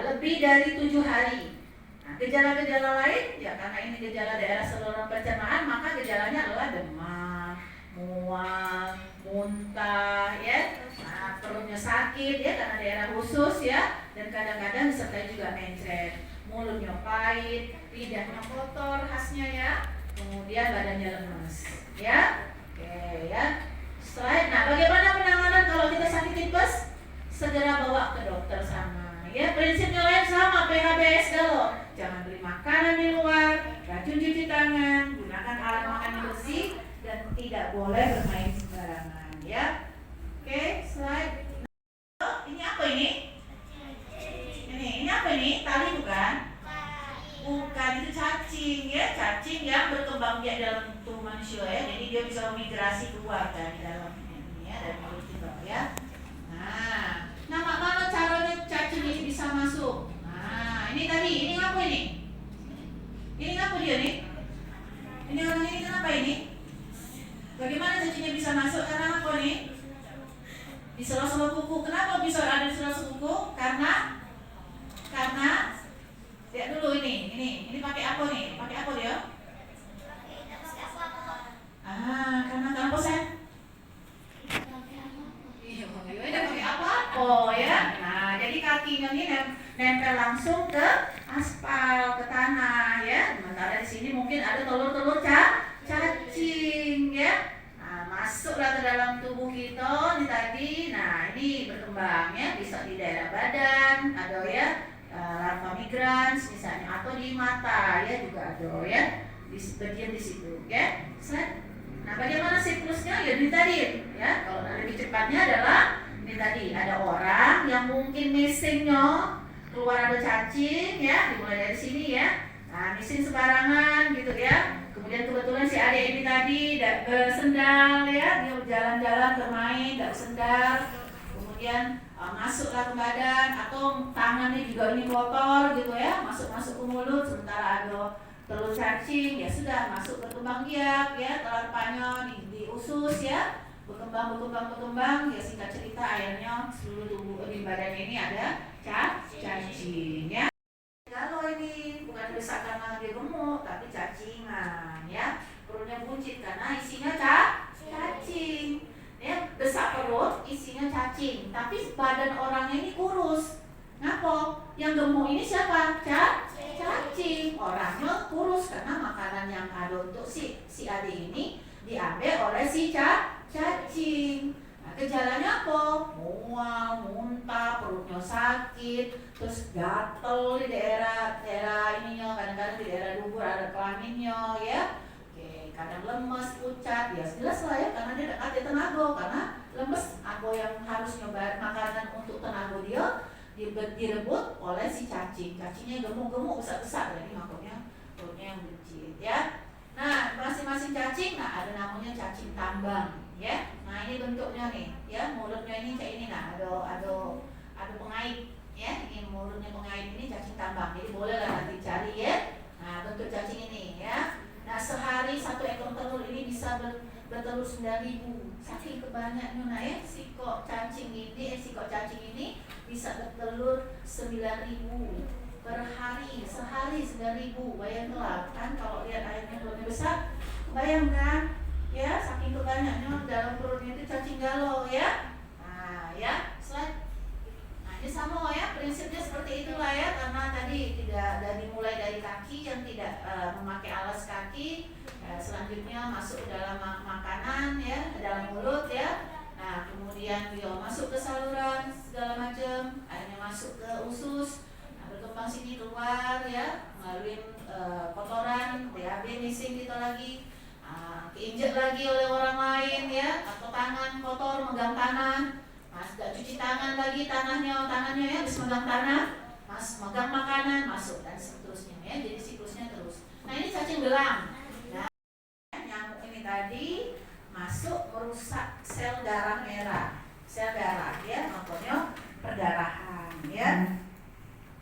lebih dari 7 hari. Nah, gejala-gejala lain, ya karena ini gejala daerah saluran pencernaan, maka gejalanya adalah demam, mual, muntah, ya. Nah, perutnya sakit, ya karena daerah khusus, ya, dan kadang-kadang disertai juga mencret, mulutnya pahit, lidahnya kotor khasnya, ya, kemudian badannya lemas, ya. Oke ya. Slide. Nah, bagaimana penanganan kalau kita sakit tipes? Segera bawa ke dokter sama. Ya, prinsipnya lain sama PHBS galau. Jangan beli makanan di luar, rajin cuci tangan, gunakan alat makan yang bersih, dan tidak boleh bermain sembarangan. Ya. Oke, slide. Nah, ini apa ini? Ini apa ini? Tali bukan? Bukan, itu cacing ya, cacing yang berkembang biak dalam tubuh manusia ya. Jadi dia bisa migrasi keluar dari dalam ini ya, dari mulut kita ya. Nah, mana caranya ini tadi, ini apa ini? Ini apa dia nih? Ini orang ini kenapa ini? Bagaimana cacingnya bisa masuk? Karena apa nih? Di sela-sela kuku. Kenapa bisa ada di sela-sela kuku? Karena lihat dulu ini pakai apa nih? Pakai apa dia? Karena kenapa Sen? Iya, pakai apa? Oh ya. Nah, jadi kakinya ini nempel langsung ke aspal, ke tanah ya. Sementara di sini mungkin ada telur-telur cacing ya. Nah, masuklah ke dalam tubuh kita nih tadi. Nah, ini berkembang ya, bisa di daerah badan, ada ya, larva migrans misalnya, atau di mata ya juga ada ya, di bagian di situ ya. Nah, bagaimana siklusnya? Ya ini tadi ya. Kalau lebih cepatnya adalah ini tadi, ada orang yang mungkin missingnya keluar ada cacing ya, dimulai dari sini ya. Nah, missing sembarangan gitu ya. Kemudian kebetulan si adik ini tadi tidak bersendal ya, dia berjalan-jalan bermain tidak bersendal. Kemudian masuklah ke badan, atau tangannya juga ini kotor gitu ya, masuk ke mulut, sementara ada telur cacing, ya sudah masuk berkembang biak ya, larvanya di usus ya, berkembang ya, singkat cerita akhirnya seluruh tubuh di badannya ini ada cacing ya. Kalau ini bukan besar karena dia gemuk, tapi cacingan ya, perutnya buncit karena isinya cacing ya, besar perut isinya cacing, tapi badan orangnya ini kurus. Ngapa? Yang gemuk ini siapa? Cacing. Orangnya kurus karena makanan yang ada untuk si adik ini diambil oleh si cacing. Nah, gejalanya apa? Mual, muntah, perutnya sakit, terus gatel di daerah ininya, kadang-kadang di daerah dubur ada kelaminnya ya. Kadang lemes, pucat, ya jelas lah ya, karena dia ada tenaga, karena lemes, apa yang harus nyoba makanan untuk tenaga dia direbut oleh si cacingnya gemuk-gemuk besar-besar, jadi makanya perutnya yang buncit ya. Nah, masing-masing cacing, nah ada namanya cacing tambang ya. Nah, ini bentuknya nih ya, mulutnya ini kayak ini, nah ada pengait ya, ini mulutnya pengait, ini cacing tambang, jadi boleh lah nanti cari ya. Nah, bentuk cacing ini ya. Nah, sehari satu ekor telur ini bisa bertelur 9.000, saking kebanyaknya. Nah ya, sikok cacing ini bisa bertelur 9.000 per hari, sehari 9.000. Bayangkanlah kan, kalau lihat airnya perutnya besar, bayangkan ya, saking kebanyaknya dalam perutnya itu cacing galau ya. Nah ya, slide. Ini sama ya, prinsipnya seperti itulah ya, karena tadi tidak dimulai dari kaki yang tidak memakai alas kaki, selanjutnya masuk ke dalam makanan ya, ke dalam mulut ya. Nah, kemudian dia masuk ke saluran segala macam, akhirnya masuk ke usus, nah, berkembang sini keluar ya, melalui kotoran, BAB missing kita lagi, keinjek lagi oleh orang lain ya, atau tangan kotor megang tanah. Mas gak cuci tangan lagi, tangannya ya, habis megang tanah, mas megang makanan, masuk dan seterusnya ya, jadi siklusnya terus. Nah, ini cacing gelang. Nah, nyamuk ini tadi masuk merusak sel darah merah, ya, makanya perdarahan ya.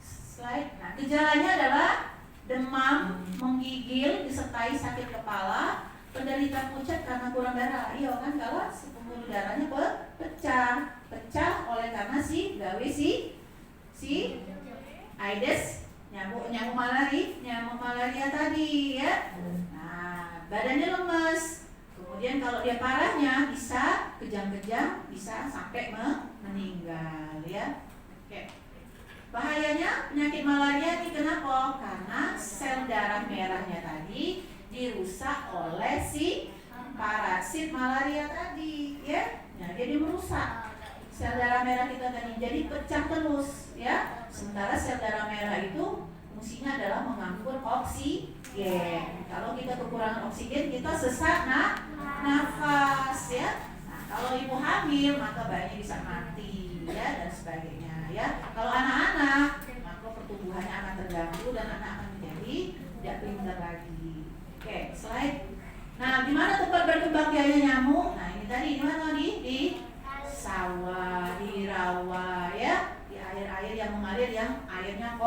Slide. Nah, gejalanya adalah demam, menggigil, disertai sakit kepala, penderita pucat karena kurang darah. Iya kan, kalau pembuluh darahnya pecah oleh karena si Aedes, nyamuk malaria tadi ya. Nah, badannya lemes. Kemudian kalau dia parahnya bisa kejang-kejang, bisa sampai meninggal ya. Oke. Bahayanya penyakit malaria ini kenapa? Karena sel darah merahnya tadi dirusak oleh si parasit malaria tadi ya. Nah, jadi merusak sel darah merah kita tadi, jadi pecah terus ya. Sementara sel darah merah itu fungsinya adalah mengangkut oksigen. Kalau kita kekurangan oksigen, kita sesak nafas ya. Nah, kalau ibu hamil maka bayinya bisa mati ya, dan sebagainya ya. Kalau anak-anak maka pertumbuhannya akan terganggu dan anak akan menjadi tidak pintar lagi. Oke, slide. Nah, di mana tempat berkembang biaknya nyamuk? Nah, ini tadi di mana di sawah, di rawa ya, di air-air yang mengalir yang airnya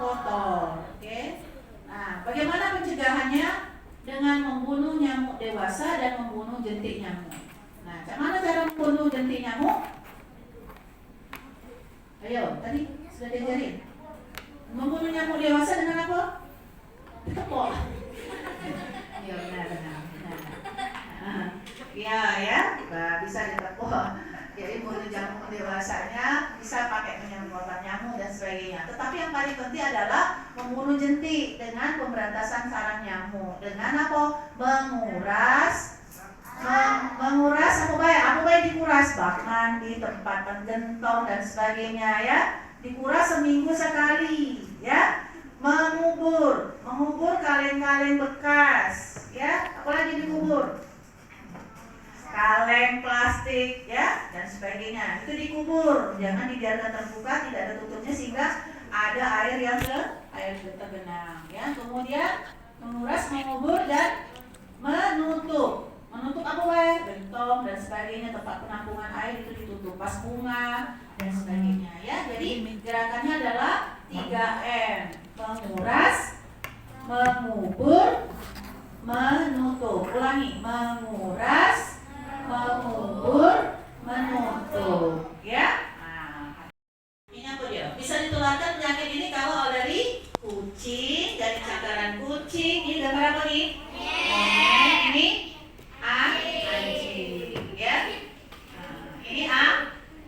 kotor. Oke. Nah, bagaimana pencegahannya? Dengan membunuh nyamuk dewasa dan membunuh jentik nyamuk. Nah, bagaimana cara membunuh jentik nyamuk? Ayo, tadi sudah diajarin. Membunuh nyamuk dewasa dengan apa? Tepok. Ya benar. Ya, bisa ditepok. Jadi bunuh nyamuk dewasanya bisa pakai penyemprotan nyamuk dan sebagainya. Tetapi yang paling penting adalah membunuh jentik dengan pemberantasan sarang nyamuk. Dengan apa? Menguras apa baik dikuras, bak mandi, tempat penggentong dan sebagainya ya. Dikuras seminggu sekali ya. Mengubur kaleng-kaleng bekas ya. Apalagi dikubur? Kaleng plastik ya dan sebagainya itu dikubur, jangan dibiarkan terbuka, tidak ada tutupnya sehingga ada air yang tergenang ya. Kemudian menguras, mengubur dan menutup apa gentong dan sebagainya, tempat penampungan air itu ditutup, pas bunga dan sebagainya ya. Jadi gerakannya adalah 3M: menguras, mengubur, menutup. Ulangi, menguras, mengubur, menutup ya. Nah, ini apa dia? Bisa ditularkan penyakit ini kalau dari kucing, dari cakaran kucing. Ini gambar apa nih? Ini anjing ya. Nah, ini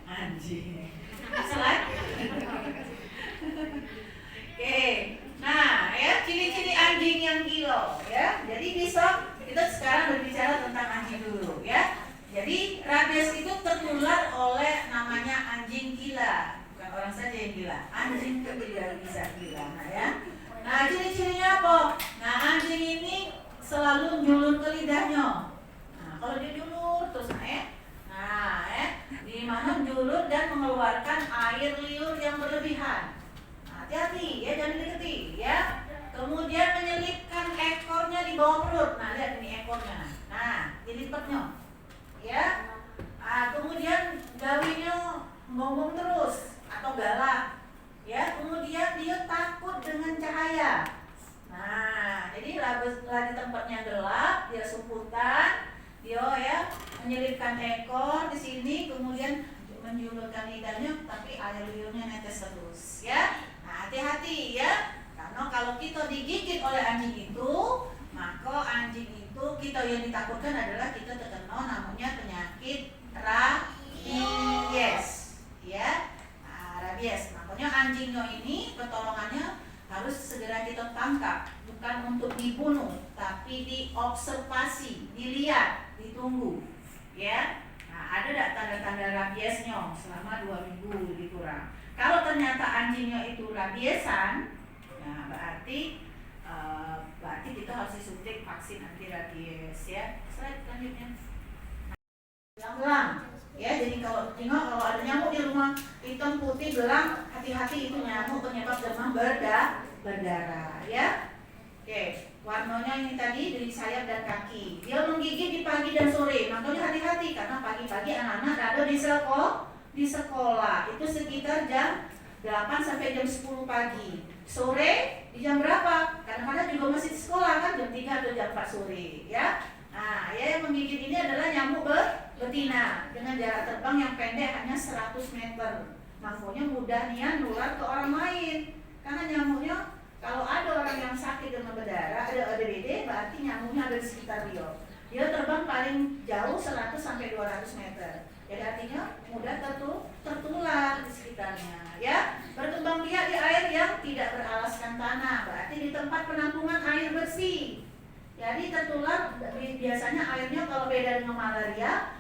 anjing. Slide. Oke. Nah, ya ciri-ciri anjing yang gila ya. Jadi besok kita sekarang berbicara tentang anjing dulu ya. Jadi rabies itu tertular oleh namanya anjing gila, bukan orang saja yang gila, anjing juga bisa gila. Nah ya, nah ciri-cirinya apa? Nah anjing ini selalu njulur ke lidahnya. Nah kalau dia njulur terus di mana njulur dan mengeluarkan air liur yang berlebihan. Nah, hati-hati ya, jangan didekati ya. Kemudian menyelipkan ekornya di bawah perut. Nah lihat ini ekornya. Nah dilipatnya. Ya, kemudian gawinya ngomong terus atau galak, ya. Kemudian dia takut dengan cahaya. Nah, jadi lagi tempatnya gelap, dia sumputan, dia ya menyelipkan ekor di sini, kemudian menjulurkan lidahnya, tapi air liurnya netes terus, ya. Nah, hati-hati ya, karena kalau kita digigit oleh anjing itu, maka anjing itu kita yang ditakutkan adalah kita terkena namanya penyakit rabies ya. Nah, rabies. Makanya anjingnya ini pertolongannya harus segera kita tangkap, bukan untuk dibunuh, tapi diobservasi, dilihat, ditunggu ya. Nah, ada tidak tanda-tanda rabiesnya selama 2 minggu lebih kurang. Kalau ternyata anjingnya itu rabiesan, nah berarti kita harus disuntik vaksin anti rabies ya. Slide selanjutnya. Belang, ya. Jadi kalau ada nyamuk di rumah hitam putih belang, hati-hati itu nyamuk penyebab demam berdarah ya. Oke, warnanya ini tadi dari sayap dan kaki. Dia menggigit di pagi dan sore, makanya hati-hati karena pagi-pagi anak-anak ada di sekolah itu sekitar jam 8 sampai jam 10 pagi. Sore di jam berapa? Kadang-kadang juga masih di sekolah kan jam 3 atau jam 4 sore ya. Nah, ya yang menggigit ini adalah nyamuk betina dengan jarak terbang yang pendek hanya 100 meter. Makanya mudahnya nular ke orang lain. Karena nyamuknya kalau ada orang yang sakit dengan berdarah, ada DBD, berarti nyamuknya ada di sekitar dia. Dia terbang paling jauh 100 sampai 200 meter. Jadi artinya mudah tertular di sekitarnya ya. Berkembang biak di air yang tidak beralaskan tanah, berarti di tempat penampungan air bersih. Jadi tertular biasanya airnya kalau beda dengan malaria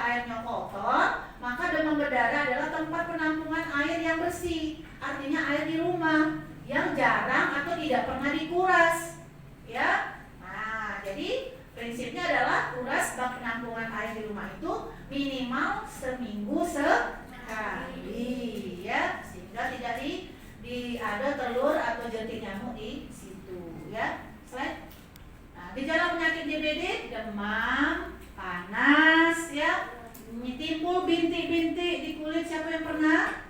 airnya kotor, maka demam berdarah adalah tempat penampungan air yang bersih. Artinya air di rumah yang jarang atau tidak pernah dikuras ya. Nah, jadi prinsipnya adalah kuras bak penampungan air di rumah itu minimal seminggu sekali ya, sehingga tidak ada telur atau jentik nyamuk di situ ya. Slide. Nah, gejala penyakit DBD, demam, panas ya, timbul bintik-bintik di kulit. Siapa yang pernah?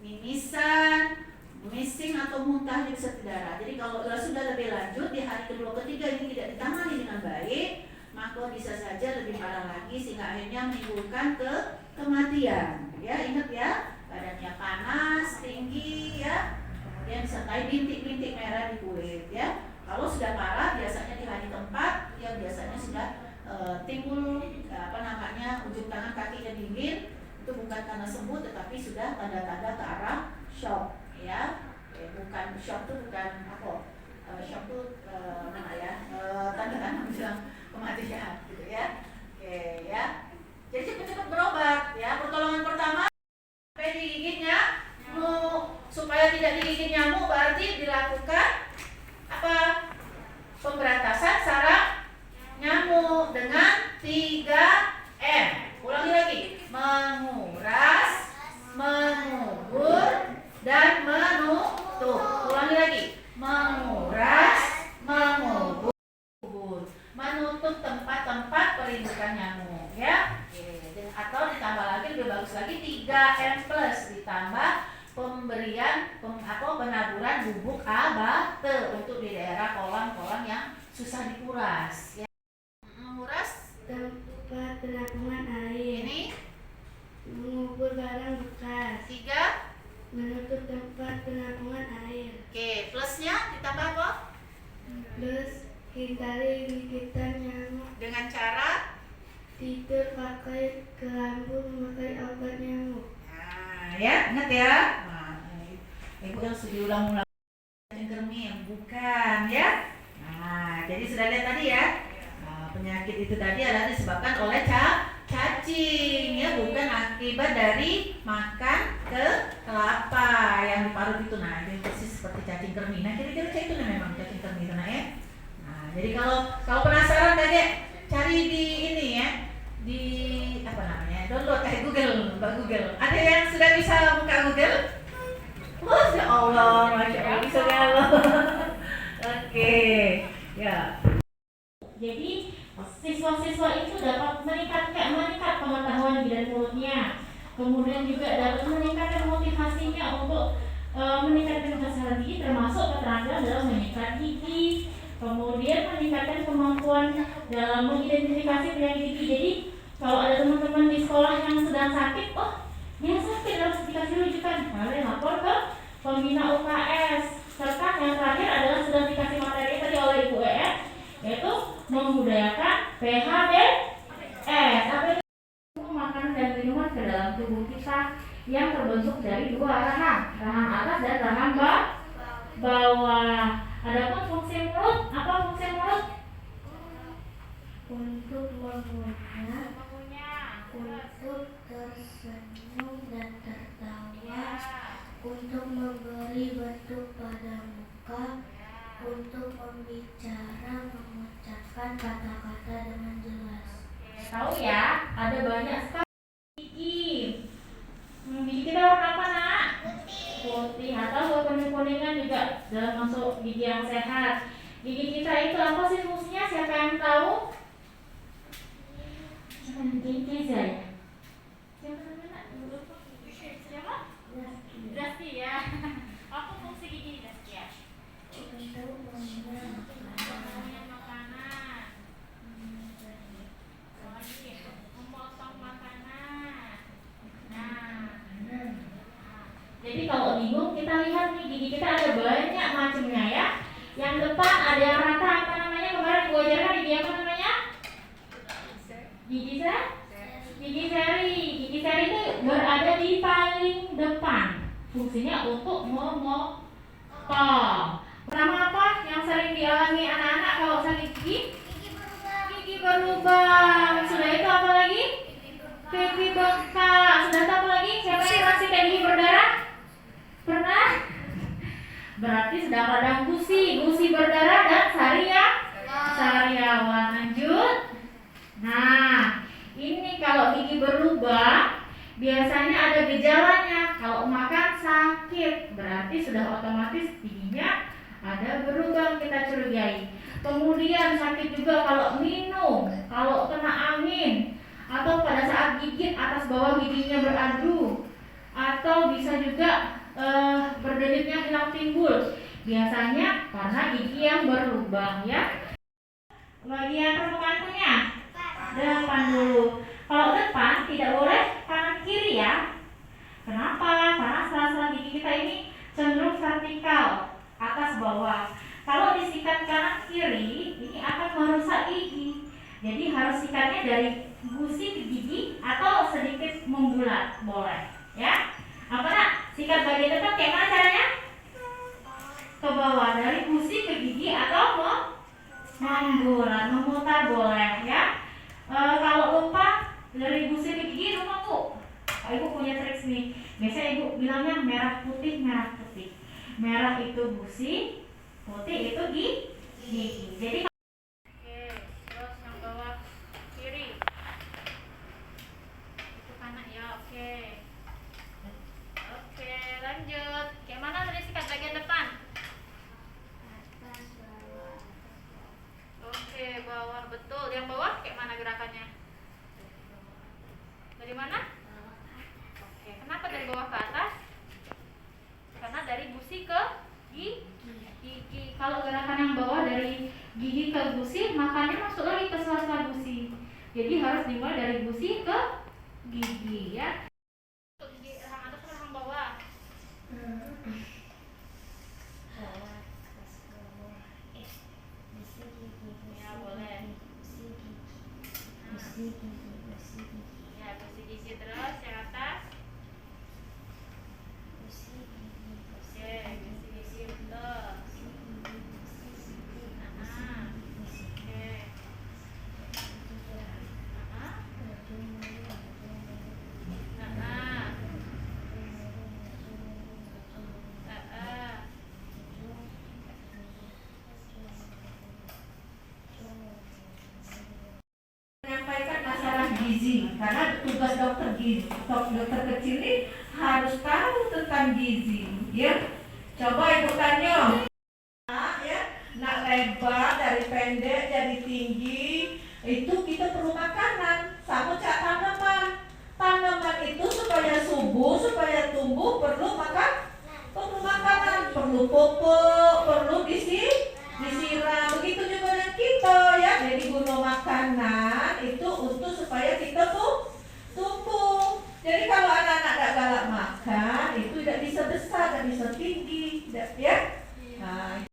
Mimisan, mising atau atau muntah nyungsep ke darah. Jadi kalau sudah lebih lanjut di hari kedua ketiga ini tidak ditangani dengan baik, maka bisa saja lebih parah lagi sehingga akhirnya menimbulkan kematian. Ya, ingat ya, badannya panas, tinggi ya, kemudian disertai bintik-bintik merah di kulit ya. Kalau sudah parah biasanya di hari keempat ya biasanya sudah timbul ujung tangan kakinya dingin, itu bukan karena sembuh tetapi sudah tanda-tanda ke arah shock ya. Bukan shock itu bukan shock itu tanda-tanda bilang kematian gitu ya. Oke ya. Jadi cepat-cepat berobat ya. Pertolongan pertama sampai digigitnya supaya tidak digigit nyamuk berarti dilakukan pemberantasan sarang nyamuk dengan 3M. Ulangi lagi, menguras, mengubur, dan menutup. Ulangi lagi, menguras, mengubur, menutup tempat-tempat perindukan nyamuk ya. Atau ditambah lagi lebih bagus lagi 3M plus ditambah pemberian penaburan bubuk abate untuk di daerah kolam-kolam yang susah dikuras ya. Menguras tempat penampungan air. Ini Mengubur barang bekas. 3. Menutup tempat penampungan air. Oke, plusnya ditambah apa? Plus hindari gigitan nyamuk Dengan cara tidur pakai kelambu memakai obat nyamuk. nah, ya, ingat ya. Nah, Ibu yang sudah diulang-ulang cengkermin, bukan ya. Nah, jadi sudah lihat tadi ya. Nah, penyakit itu tadi adalah disebabkan oleh cacing ya, bukan akibat dari makan kelapa yang diparut itu. Nah, itu persis seperti cacing kremi. Nah, kira-kira itu memang cacing kremi itu ya. Nah, jadi kalau penasaran Kakek cari di ini ya, di download Google, Mbak Google. Ada yang sudah bisa buka Google? Masya Allah, Masya Allah, bisa kalau. Oke, ya. Jadi siswa-siswa itu dapat meningkat pengetahuan bidang mulutnya, kemudian juga dapat meningkatkan motivasinya untuk meningkatkan kesehatan gigi, termasuk keterampilan dalam menyikat gigi, kemudian meningkatkan kemampuan dalam mengidentifikasi penyakit gigi. Jadi kalau ada teman-teman di sekolah yang sedang sakit, dia sakit harus dikasih rujukan, kalian lapor ke pembina UKS. Serta yang terakhir adalah sudah dikasih materi tadi oleh Ibu EF, yaitu membudayakan PHBS. Apa itu? Makanan dan minuman ke dalam tubuh kita yang terbentuk dari dua rahang atas dan rahang bawah. Adapun fungsi mulut, apa fungsi mulut? Untuk mengunyah, untuk tersenyum dan tertawa, untuk memberi bentuk pada muka, untuk membicara, mengucapkan kata-kata dengan jelas. Tahu ya, ada banyak sekali gigi. Gigi kita warna apa nak? Putih. Atau kuning-kuningan juga dalam masuk gigi yang sehat. Gigi kita itu apa sih fungsinya? Siapa yang tahu? Gigi saya. Siapa namanya? Siapa? Dasti ya. Apa fungsi gigi Dasti ya? Untuk Mengunyah makanan. Memotong makanan. Jadi kalau bingung kita lihat nih gigi kita ada banyak macamnya ya. Yang depan ada yang rata, apa namanya kemarin gua ajarkan gigi apa namanya? Gigi seri. Gigi seri itu berada di paling depan. Fungsinya untuk memotong. Pertama apa yang sering dialami anak-anak kalau sakit gigi? Gigi berlubang. Sudah itu apa lagi? Pipi bengkak. Sudah itu apa lagi? Siapa yang merasakan gigi berdarah? Pernah? Berarti sedang radang gusi berdarah dan sariawan. Lanjut. Nah, ini kalau gigi berlubang biasanya ada gejalanya. Kalau makan sakit, berarti sudah otomatis giginya ada berlubang, kita curigai. Kemudian sakit juga kalau minum, kalau kena angin, atau pada saat gigit atas bawah giginya beradu, atau bisa juga berdenyutnya hilang timbul? Biasanya karena gigi yang berlubang ya. Bagian permukaan kunyah depan dulu. Kalau depan tidak boleh kanan kiri ya. Kenapa? Karena sela-sela gigi kita ini cenderung vertikal, atas bawah. Kalau disikat kanan kiri, ini akan merusak gigi. Jadi harus sikatnya dari gusi ke gigi atau sedikit membulat, boleh ya. Apa nak? Sikat bagian depan kayak mana caranya? Ke bawah, dari gusi ke gigi atau membulat, memutar boleh ya. Kalau lupa dari gusi ke gigi lupa Bu. Ibu punya trik nih. Biasanya ibu bilangnya merah putih, merah putih. Merah itu gusi, putih itu gigi. Jadi oke, terus yang bawah kiri. Itu kanan ya, oke. Oke, lanjut. Kayak mana tadi sikat bagian depan? Atas, bawah, atas, bawah. Oke, bawah betul. Yang bawah kayak mana gerakannya? Dari mana? Oke, kenapa dari bawah ke atas? Karena dari gusi ke gigi. Kalau gerakan yang bawah dari gigi ke gusi, makannya masuk lagi ke sela-sela gusi. Jadi harus dimulai dari gusi ke gigi ya. Untuk gigi rahang atas atau rahang bawah? Bawah, atas, bawah. Gusi gigi, gusi Ya, boleh. gigi, gusi gigi, gusi gigi, Ya, gusi gigi terus yang atas. gusi gigi, gusi Oke, gusi gigi betul. Nah, oke. Menyampaikan masalah gizi karena tugas dokter gizi, dokter kecil ini harus tahu tentang gizi ya. Coba ibu tanya ya, nak lebar dari pendek jadi tinggi itu kita perlu makanan sama cak tanaman itu supaya subur, supaya tumbuh perlu makanan, perlu pupuk, perlu disiram. Begitu juga dengan kita ya. Jadi guna makanan itu untuk supaya kita tuh tumbuh. Jadi kalau anak-anak tidak galak makan itu tidak bisa besar, tidak bisa tinggi, tidak ya. Nah,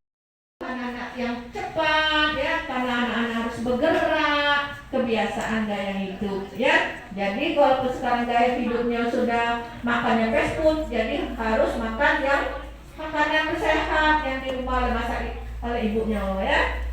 anak-anak yang cepat ya, karena anak-anak harus bergerak, kebiasaan gaya hidup ya. Jadi kalau sekarang gaya hidupnya sudah makannya fast food, jadi harus makan yang makanan sehat yang di rumah dimasak oleh ibunya ya.